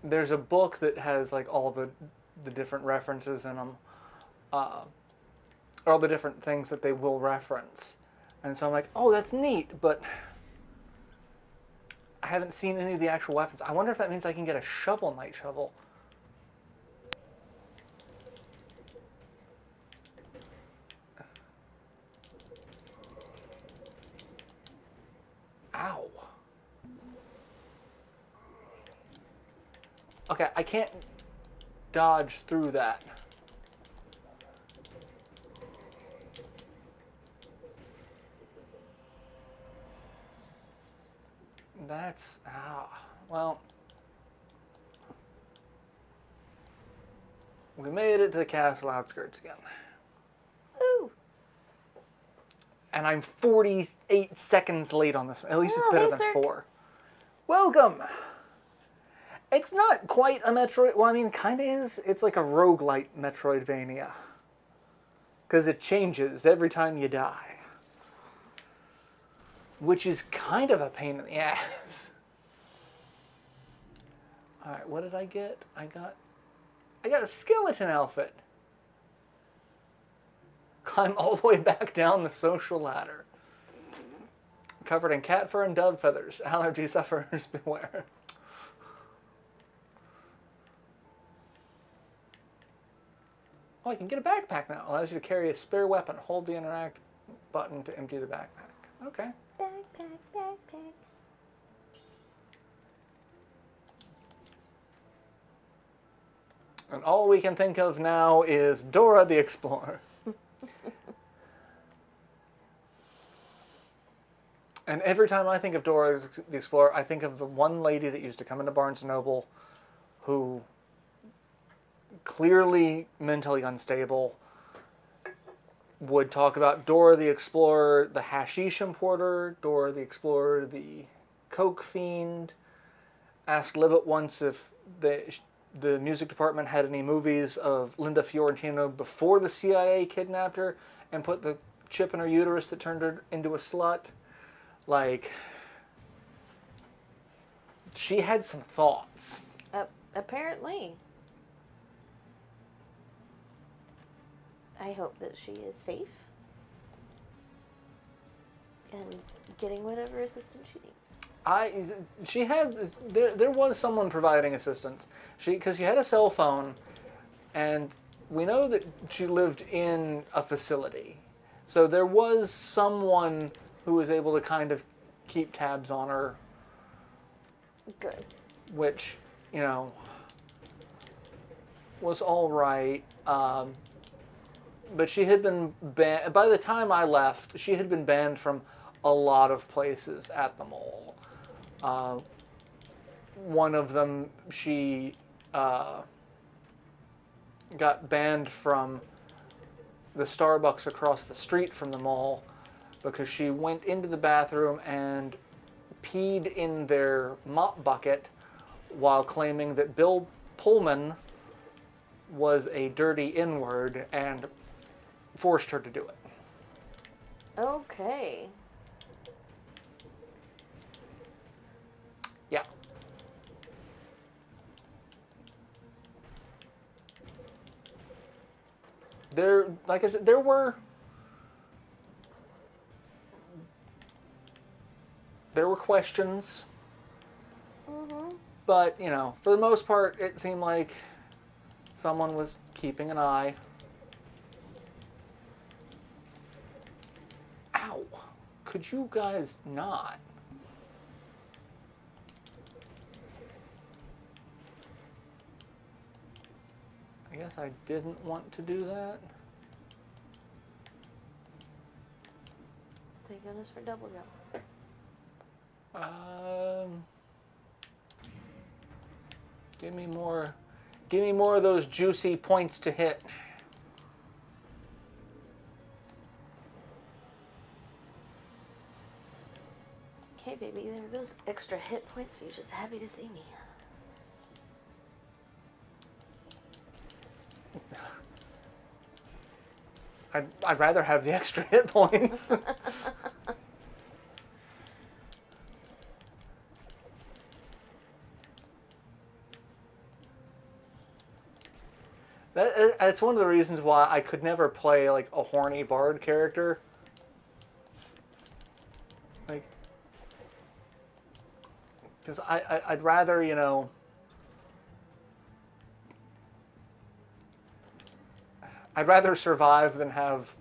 There's a book that has like all the different references in them, all the different things that they will reference, and so I'm like, oh, that's neat, but I haven't seen any of the actual weapons. I wonder if that means I can get a Shovel Knight shovel. Ow. Okay, I can't dodge through that. That's... well... We made it to the castle outskirts again. Ooh. And I'm 48 seconds late on this. At least it's better hey, than sir. 4. Welcome! It's not quite a Metroid... Well, I mean, kind of is. It's like a roguelite Metroidvania. Because it changes every time you die. Which is kind of a pain in the ass. Alright, what did I get? I got a skeleton outfit. Climb all the way back down the social ladder. Covered in cat fur and dove feathers. Allergy sufferers beware. Oh, I can get a backpack now. Allows you to carry a spare weapon. Hold the interact button to empty the backpack. Okay. Backpack. And all we can think of now is Dora the Explorer. And every time I think of Dora the Explorer, I think of the one lady that used to come into Barnes & Noble who, clearly mentally unstable, would talk about Dora the Explorer, the hashish importer, Dora the Explorer, the coke fiend. Asked Libet once if the music department had any movies of Linda Fiorentino before the CIA kidnapped her and put the chip in her uterus that turned her into a slut. Like, she had some thoughts. Apparently. I hope that she is safe and getting whatever assistance she needs. There was someone providing assistance. Because she had a cell phone, and we know that she lived in a facility. So there was someone who was able to kind of keep tabs on her. Good. Which, you know, was all right. But she had been banned. By the time I left, she had been banned from a lot of places at the mall. One of them, she got banned from the Starbucks across the street from the mall because she went into the bathroom and peed in their mop bucket while claiming that Bill Pullman was a dirty N-word and forced her to do it. Okay. Yeah. Like I said, there were questions. Mm-hmm. But, you know, for the most part, it seemed like someone was keeping an eye. Ow! Could you guys not? I guess I didn't want to do that. Thank goodness for double jump. Give me more of those juicy points to hit. Okay, baby, there goes extra hit points. You're just happy to see me. I'd rather have the extra hit points. That's one of the reasons why I could never play like a horny bard character. Like, because I'd rather, you know, I'd rather survive than have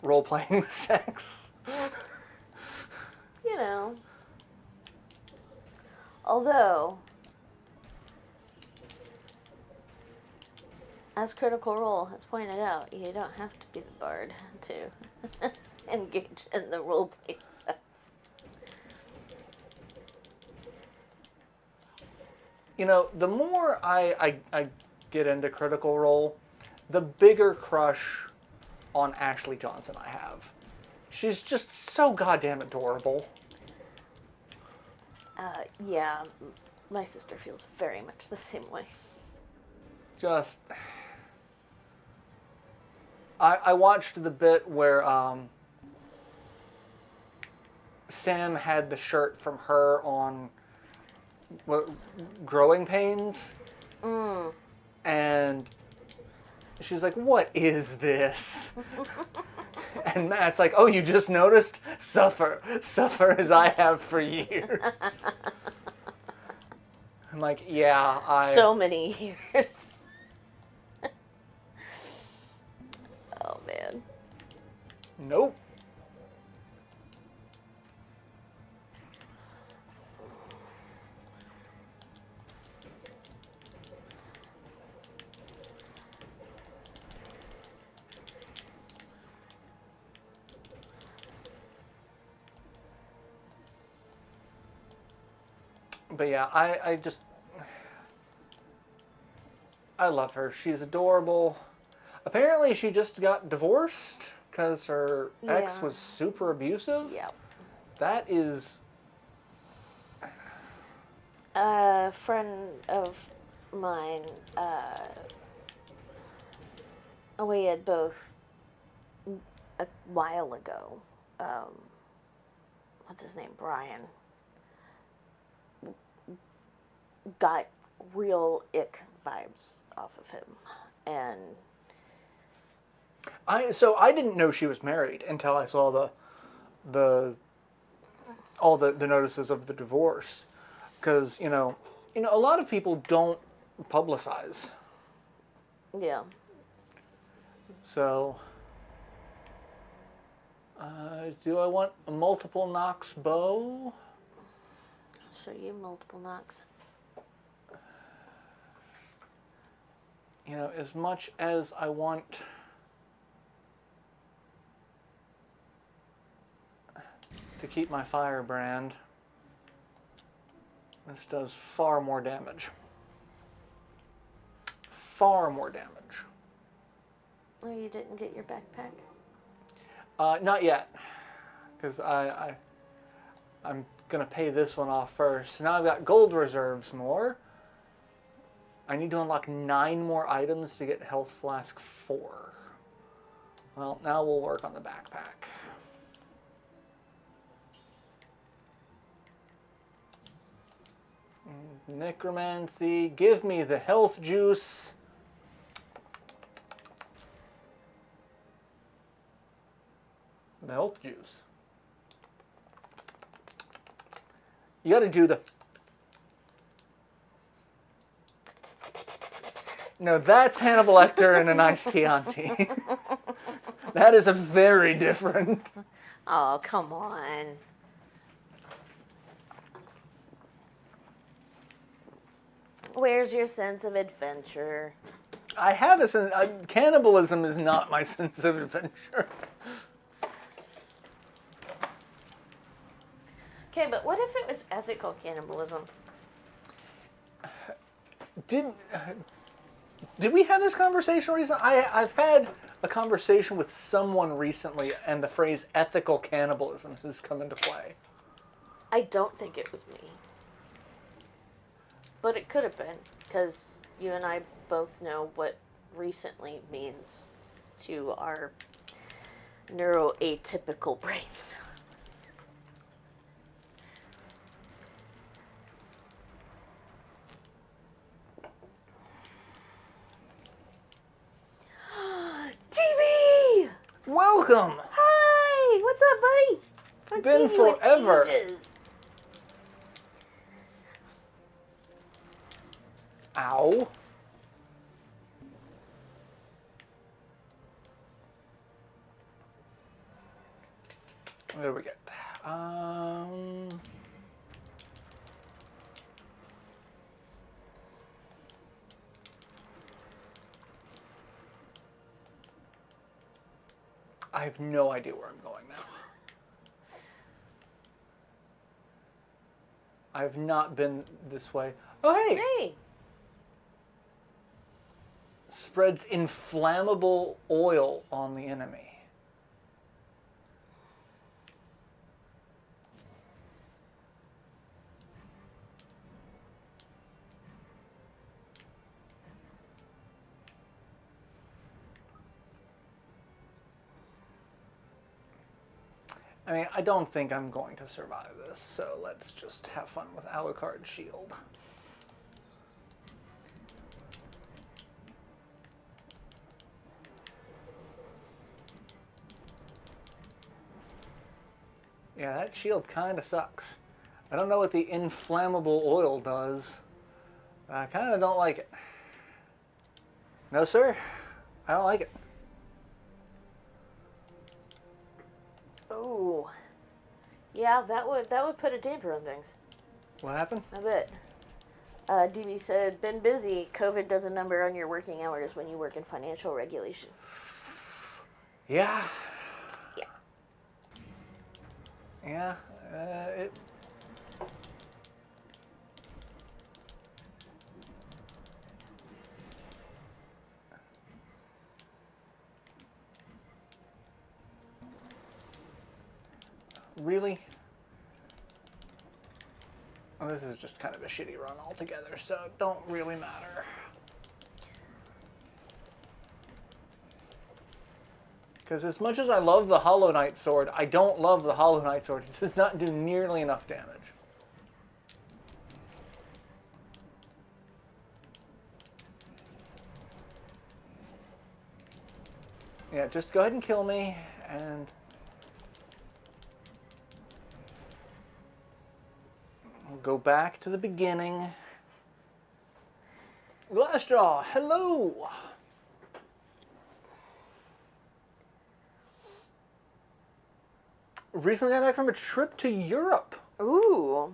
role-playing sex. You know. Although, as Critical Role has pointed out, you don't have to be the bard to engage in the role-playing sex. You know, the more I get into Critical Role, the bigger crush on Ashley Johnson I have. She's just so goddamn adorable. Yeah, my sister feels very much the same way. Just... I watched the bit where Sam had the shirt from her on Growing Pains. And she's like, what is this? And Matt's like, oh, you just noticed? Suffer as I have for years. I'm like, yeah, So many years. Oh, man. Nope. But yeah, I love her. She's adorable. Apparently she just got divorced because her ex was super abusive. Yeah. That is... A friend of mine, we had both a while ago, what's his name, Brian, got real ick vibes off of him. And I didn't know she was married until I saw all the notices of the divorce, because you know a lot of people don't publicize. yeah. So do I want a multiple Nox bow? I'll show you multiple Nox. You know, as much as I want to keep my firebrand, this does far more damage. Far more damage. Oh, you didn't get your backpack? Not yet, because I'm gonna pay this one off first. Now I've got gold reserves more. I need to unlock 9 more items to get Health Flask 4. Well, now we'll work on the backpack. Necromancy, give me the health juice. The health juice. You gotta do the... No, that's Hannibal Lecter and an iced Chianti. That is a very different. Oh, come on. Where's your sense of adventure? I have a sense. Cannibalism is not my sense of adventure. Okay, but what if it was ethical cannibalism? Did we have this conversation recently? I've had a conversation with someone recently, and the phrase ethical cannibalism has come into play. I don't think it was me. But it could have been, because you and I both know what recently means to our neuroatypical brains. TV! Welcome! Hi! What's up, buddy? It's been forever. Ow. What did we get? I have no idea where I'm going now. I have not been this way. Oh, hey! Hey! Spreads inflammable oil on the enemy. I mean, I don't think I'm going to survive this, so let's just have fun with Alucard's shield. Yeah, that shield kind of sucks. I don't know what the inflammable oil does. I kind of don't like it. No, sir. I don't like it. Oh. Yeah, that would put a damper on things. What happened? I bet. DB said, been busy. COVID does a number on your working hours when you work in financial regulation. Yeah. Yeah. Yeah. It. Really? Oh, this is just kind of a shitty run altogether, so it don't really matter. Because as much as I love the Hollow Knight sword, I don't love the Hollow Knight sword. It does not do nearly enough damage. Yeah, just go ahead and kill me, and we'll go back to the beginning. Glassjaw, hello! Recently got back from a trip to Europe. Ooh.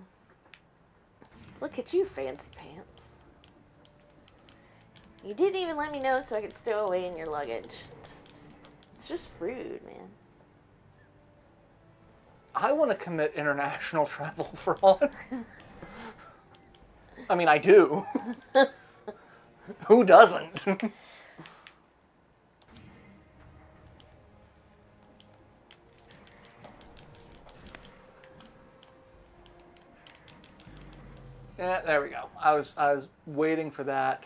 Look at you, fancy pants. You didn't even let me know so I could stow away in your luggage. It's just rude, man. I want to commit international travel for all. I mean, I do. Who doesn't? Yeah, there we go. I was waiting for that.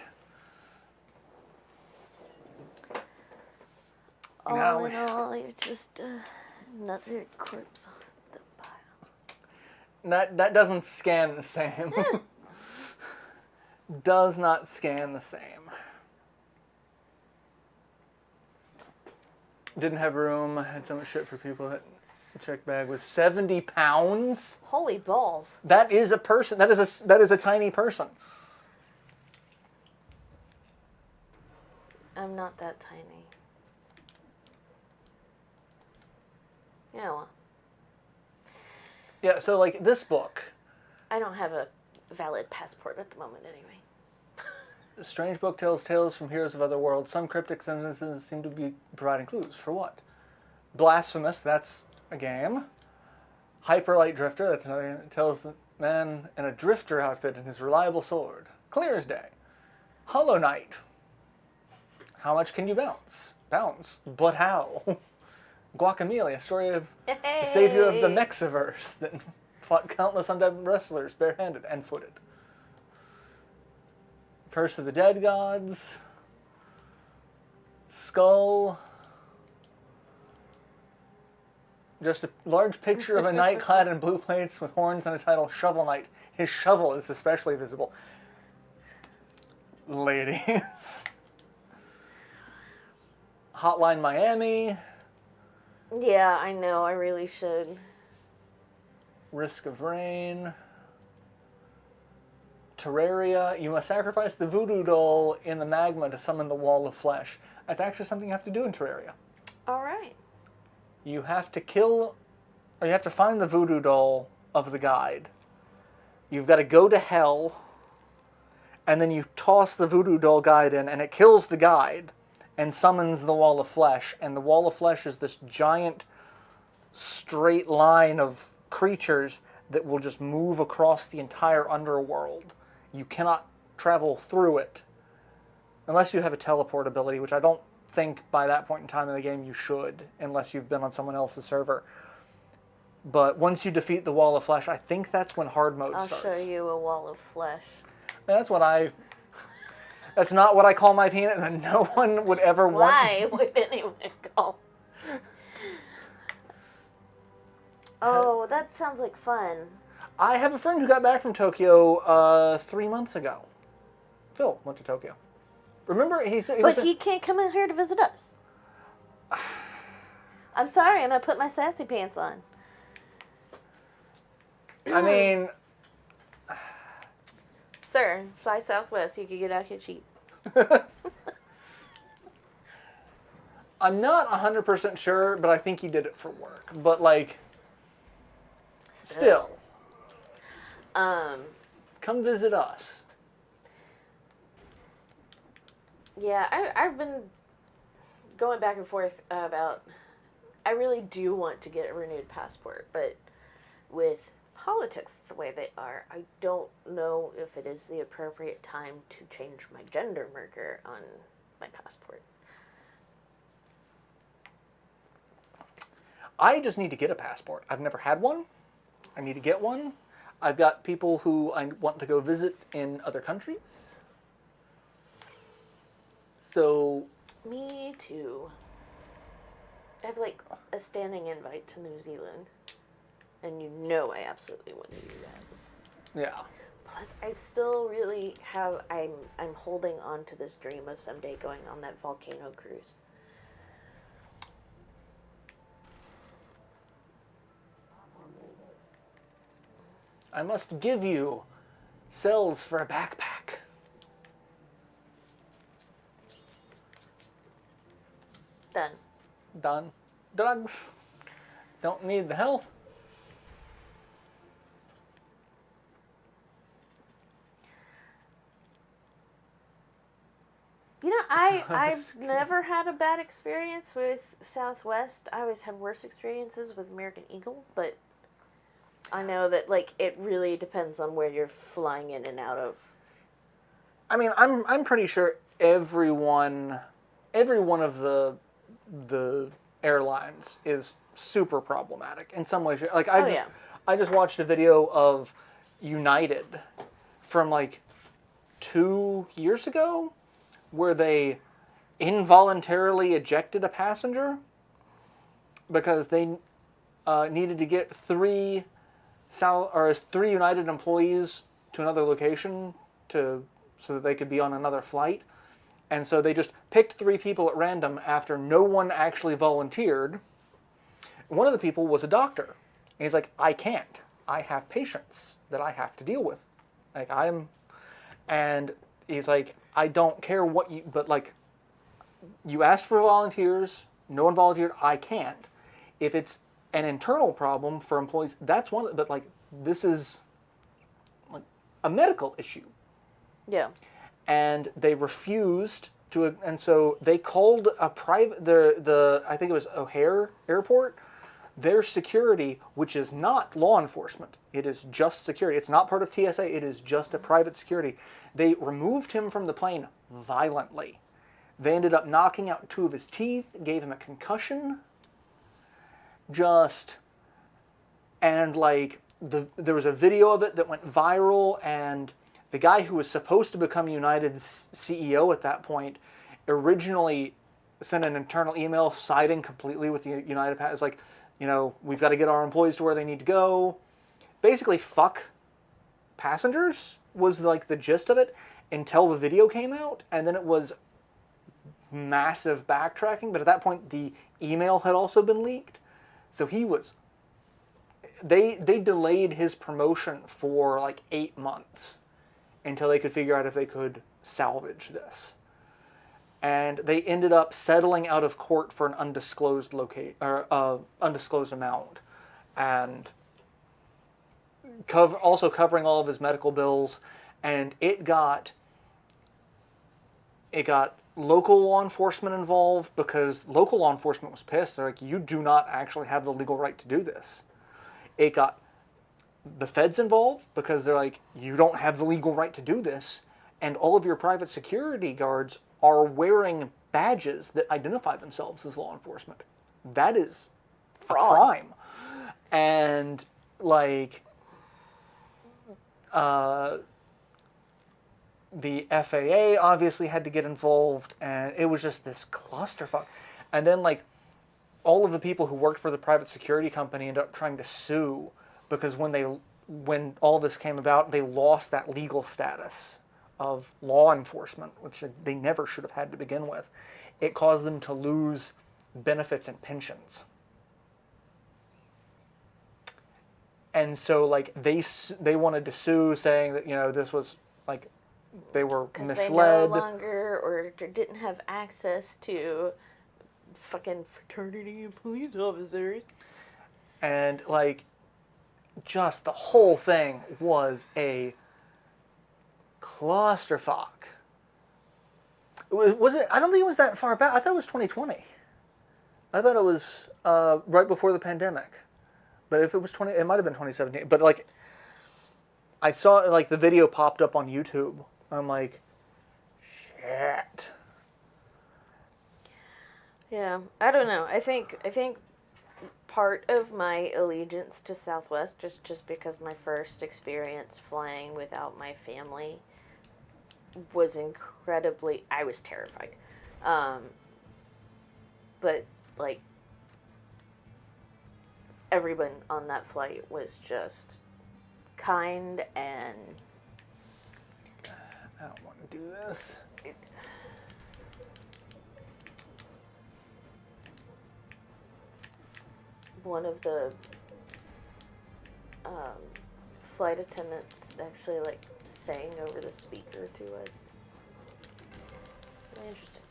All in all, you're just another corpse on the pile. That doesn't scan the same. Does not scan the same. Didn't have room. Had so much shit for people. That check bag was 70 pounds. Holy balls! That is a person. That is a tiny person. I'm not that tiny. Yeah, well, Yeah, so like this book, I don't have a valid passport at the moment anyway. Strange Book tells tales from heroes of other worlds. Some cryptic sentences seem to be providing clues. For what? Blasphemous, that's a game. Hyperlight Drifter, that's another game. It tells the man in a drifter outfit and his reliable sword. Clear as day. Hollow Knight. How much can you bounce? Bounce. But how? Guacamelee, a story of the savior of the Mexiverse that fought countless undead wrestlers barehanded and footed. Curse of the Dead Gods. Skull. Just a large picture of a knight clad in blue plates with horns and a title, Shovel Knight. His shovel is especially visible. Ladies. Hotline Miami. Yeah, I know. I really should. Risk of Rain. Terraria. You must sacrifice the voodoo doll in the magma to summon the wall of flesh. That's actually something you have to do in Terraria. All right. You have to kill, or you have to find the voodoo doll of the guide. You've got to go to hell, and then you toss the voodoo doll guide in, and it kills the guide and summons the wall of flesh. And the wall of flesh is this giant straight line of creatures that will just move across the entire underworld. You cannot travel through it unless you have a teleport ability, which I don't think by that point in time in the game you should, unless you've been on someone else's server. But once you defeat the wall of flesh, I think that's when hard mode starts. I'll show you a wall of flesh. That's what I... That's not what I call my peanut, and no one would ever want... Why would anyone call? Oh, that sounds like fun. I have a friend who got back from Tokyo 3 months ago. Phil went to Tokyo. Remember, But he can't come in here to visit us. I'm sorry, I'm going to put my sassy pants on. I mean... Sir, fly Southwest. You can get out here cheap. I'm not 100% sure, but I think he did it for work. But, like... Still. Come visit us. Yeah, I've been going back and forth about... I really do want to get a renewed passport, but with politics the way they are, I don't know if it is the appropriate time to change my gender marker on my passport. I just need to get a passport. I've never had one. I need to get one. I've got people who I want to go visit in other countries. So... Me too. I have like a standing invite to New Zealand. And you know I absolutely want to do that. Yeah. Plus, I still really have... I'm holding on to this dream of someday going on that volcano cruise. I must give you cells for a backpack. Done. Done. Drugs. Don't need the health. You know, I've never had a bad experience with Southwest. I always had worse experiences with American Eagle, but I know that, like, it really depends on where you're flying in and out of. I mean, I'm pretty sure every one of the airlines is super problematic in some ways. Like I just watched a video of United from like 2 years ago where they involuntarily ejected a passenger because they needed to get three United employees to another location so that they could be on another flight. And so they just picked 3 people at random after no one actually volunteered. One of the people was a doctor. And he's like, I can't. I have patients that I have to deal with. And he's like, I don't care what you, but like, you asked for volunteers, no one volunteered, I can't. If it's an internal problem for employees, that's one, but like, this is like a medical issue. Yeah. And they refused to, and so they called a private, I think it was O'Hare Airport, their security, which is not law enforcement, it is just security. It's not part of TSA, it is just a private security. They removed him from the plane violently. They ended up knocking out 2 of his teeth, gave him a concussion. And like, there was a video of it that went viral, and the guy who was supposed to become United's CEO at that point originally sent an internal email siding completely with the United. It's like, we've got to get our employees to where they need to go. Basically, fuck passengers was like the gist of it until the video came out, and then it was massive backtracking. But at that point, the email had also been leaked, so they delayed his promotion for like 8 months until they could figure out if they could salvage this. And they ended up settling out of court for an undisclosed undisclosed amount, and also covering all of his medical bills. And it got local law enforcement involved, because local law enforcement was pissed. They're like, you do not actually have the legal right to do this. It got the feds involved, because they're like, you don't have the legal right to do this, and all of your private security guards are wearing badges that identify themselves as law enforcement. That is fraud. A crime. And like, the FAA obviously had to get involved, and it was just this clusterfuck. And then like, all of the people who worked for the private security company ended up trying to sue, because when all this came about, they lost that legal status of law enforcement, which they never should have had to begin with. It caused them to lose benefits and pensions. And so like, they wanted to sue, saying that, this was like, they were misled. They no longer or didn't have access to fucking fraternity and police officers. And like, just the whole thing was a clusterfuck. Was it? I don't think it was that far back. I thought it was 2020. I thought it was right before the pandemic. But if it was it might have been 2017. But like, I saw like the video popped up on YouTube. I'm like, shit. Yeah, I don't know. I think part of my allegiance to Southwest just because my first experience flying without my family was incredibly. I was terrified, but like, everyone on that flight was just kind, and I don't want to do this. One of the flight attendants actually like sang over the speaker to us. Really interesting.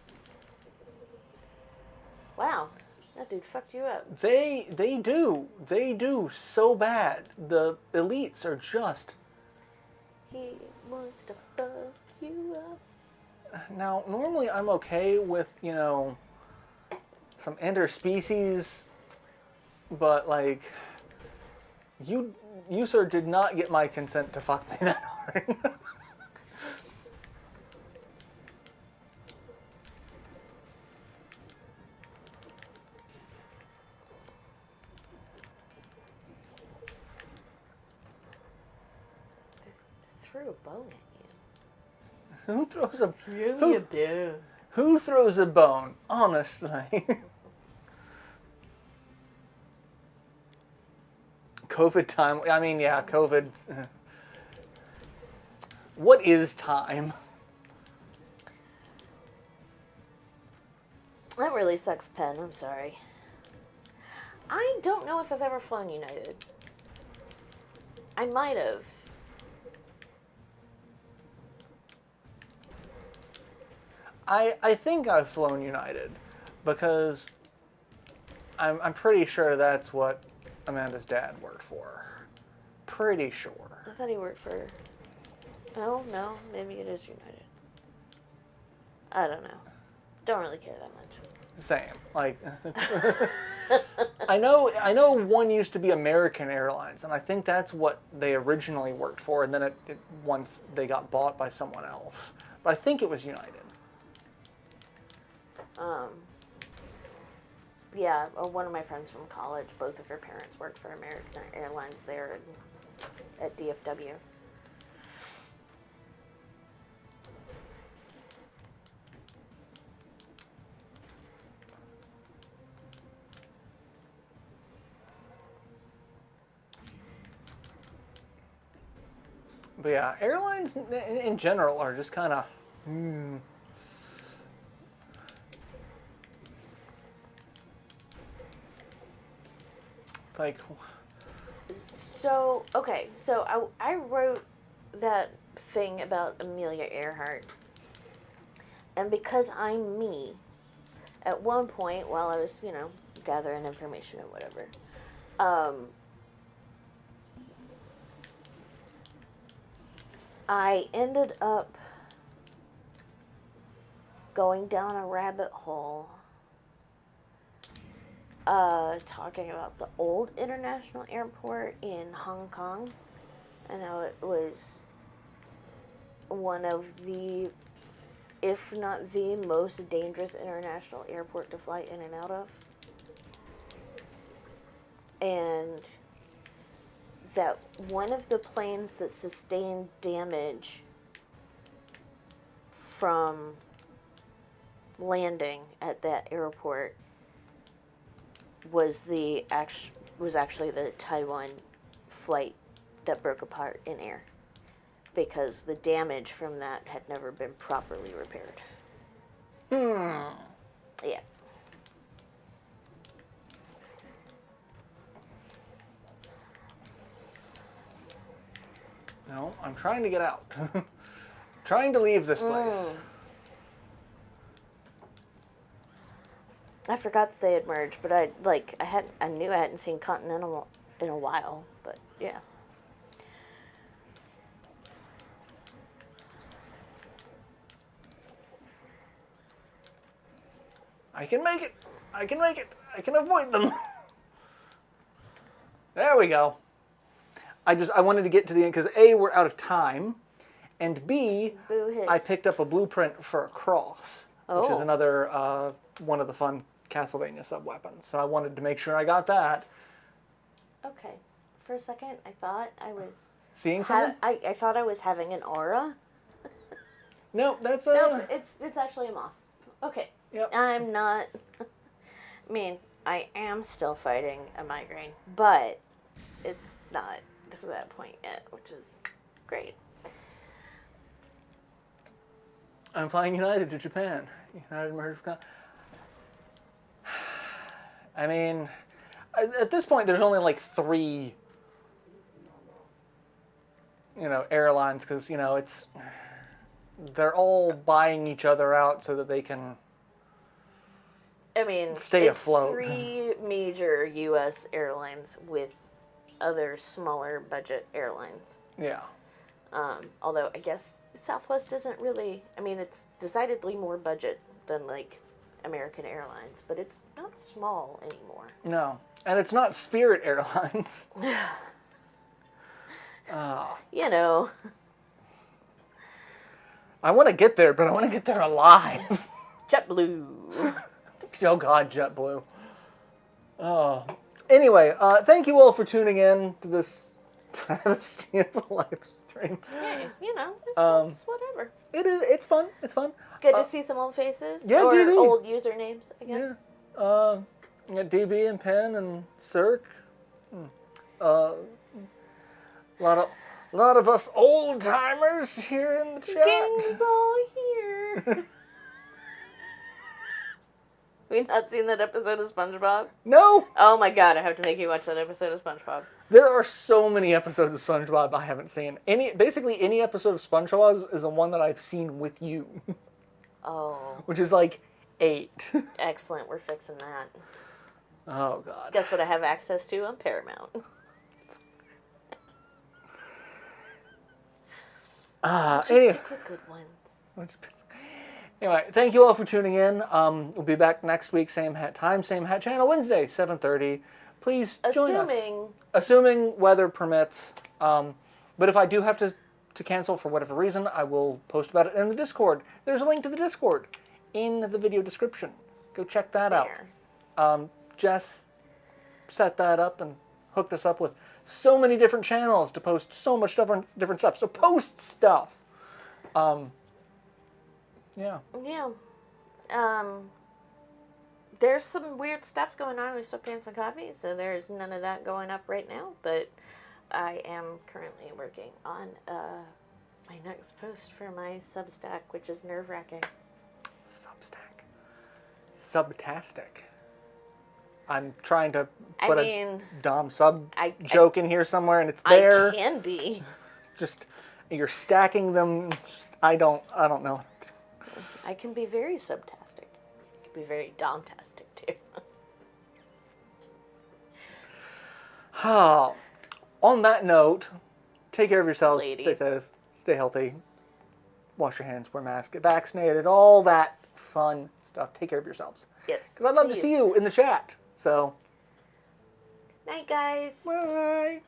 Wow, that dude fucked you up. They do so bad. The elites are just. He wants to fuck you up. Now, normally I'm okay with some interspecies. But like, you sir did not get my consent to fuck me that hard. Threw a bone at you. Who throws a bone? Who throws a bone? Honestly. COVID time. I mean, yeah, COVID. What is time? That really sucks, Pen. I'm sorry. I don't know if I've ever flown United. I might have. I think I've flown United because I'm pretty sure that's what Amanda's dad worked for. Pretty sure. I thought he worked for... Oh, no. Maybe it is United. I don't know. Don't really care that much. Same. Like, I know one used to be American Airlines, and I think that's what they originally worked for, and then once they got bought by someone else. But I think it was United. Yeah, one of my friends from college, both of her parents worked for American Airlines there at DFW. But yeah, airlines in general are just kind of... Like... So, okay, so I wrote that thing about Amelia Earhart. And because I'm me, at one point while I was, gathering information or whatever, I ended up going down a rabbit hole talking about the old international airport in Hong Kong and how it was one of the, if not the most dangerous international airport to fly in and out of. And that one of the planes that sustained damage from landing at that airport was actually the Taiwan flight that broke apart in air, because the damage from that had never been properly repaired. Yeah. No, I'm trying to get out. Trying to leave this place. I forgot that they had merged, but I knew I hadn't seen Continental in a while, but yeah. I can make it. I can make it. I can avoid them. There we go. I wanted to get to the end because A, we're out of time, and B, I picked up a blueprint for a cross, which is another one of the fun Castlevania sub-weapons. So I wanted to make sure I got that. Okay. For a second, I thought I was... Seeing something? I thought I was having an aura. Nope, that's a... Nope, it's actually a moth. Okay. Yep. I'm not... I mean, I am still fighting a migraine, but it's not to that point yet, which is great. I'm flying United to Japan. United merged with... I mean, at this point, there's only like 3, airlines, because, they're all buying each other out so that they can stay afloat. 3 major U.S. airlines with other smaller budget airlines. Yeah. Although I guess Southwest isn't really, it's decidedly more budget than like American Airlines, but it's not small anymore. No. And it's not Spirit Airlines. I want to get there, but I want to get there alive. JetBlue. Oh, God, JetBlue. Anyway, thank you all for tuning in to this travesty of a live stream. Hey, it's whatever. It is. It's fun. It's fun. Good to see some old faces. Yeah, or DB. old usernames, I guess. Yeah. DB and Penn and Cirque. A lot of us old timers here in the chat. Gang's all here. Have you not seen that episode of SpongeBob? No. Oh my God, I have to make you watch that episode of SpongeBob. There are so many episodes of SpongeBob I haven't seen. Basically any episode of SpongeBob is the one that I've seen with you. Oh, which is like 8. excellent. We're fixing that. Oh, God. Guess what I have access to on Paramount? Just Anyway, pick the good ones. anyway, thank you all for tuning in. We'll be back next week, same hat time, same hat channel, Wednesday, 7:30. Please join us. Assuming weather permits. But if I do have to cancel for whatever reason, I will post about it in the Discord. There's a link to the Discord in the video description. Go check that out. Jess set that up and hooked us up with so many different channels to post so much different stuff. So post stuff. Yeah. Yeah. There's some weird stuff going on with Sweatpants and Coffee, so there's none of that going up right now, but I am currently working on my next post for my Substack, which is nerve-wracking. Subtastic. I'm trying to put a Dom sub joke in here somewhere, and it's there. I can be. Just, you're stacking them. I don't know. I can be very subtastic. I can be very domtastic, too. On that note, take care of yourselves. Ladies. Stay safe. Stay healthy. Wash your hands. Wear masks. Get vaccinated. All that fun stuff. Take care of yourselves. Yes. Because I'd love to see you in the chat. So. Night, guys. Bye.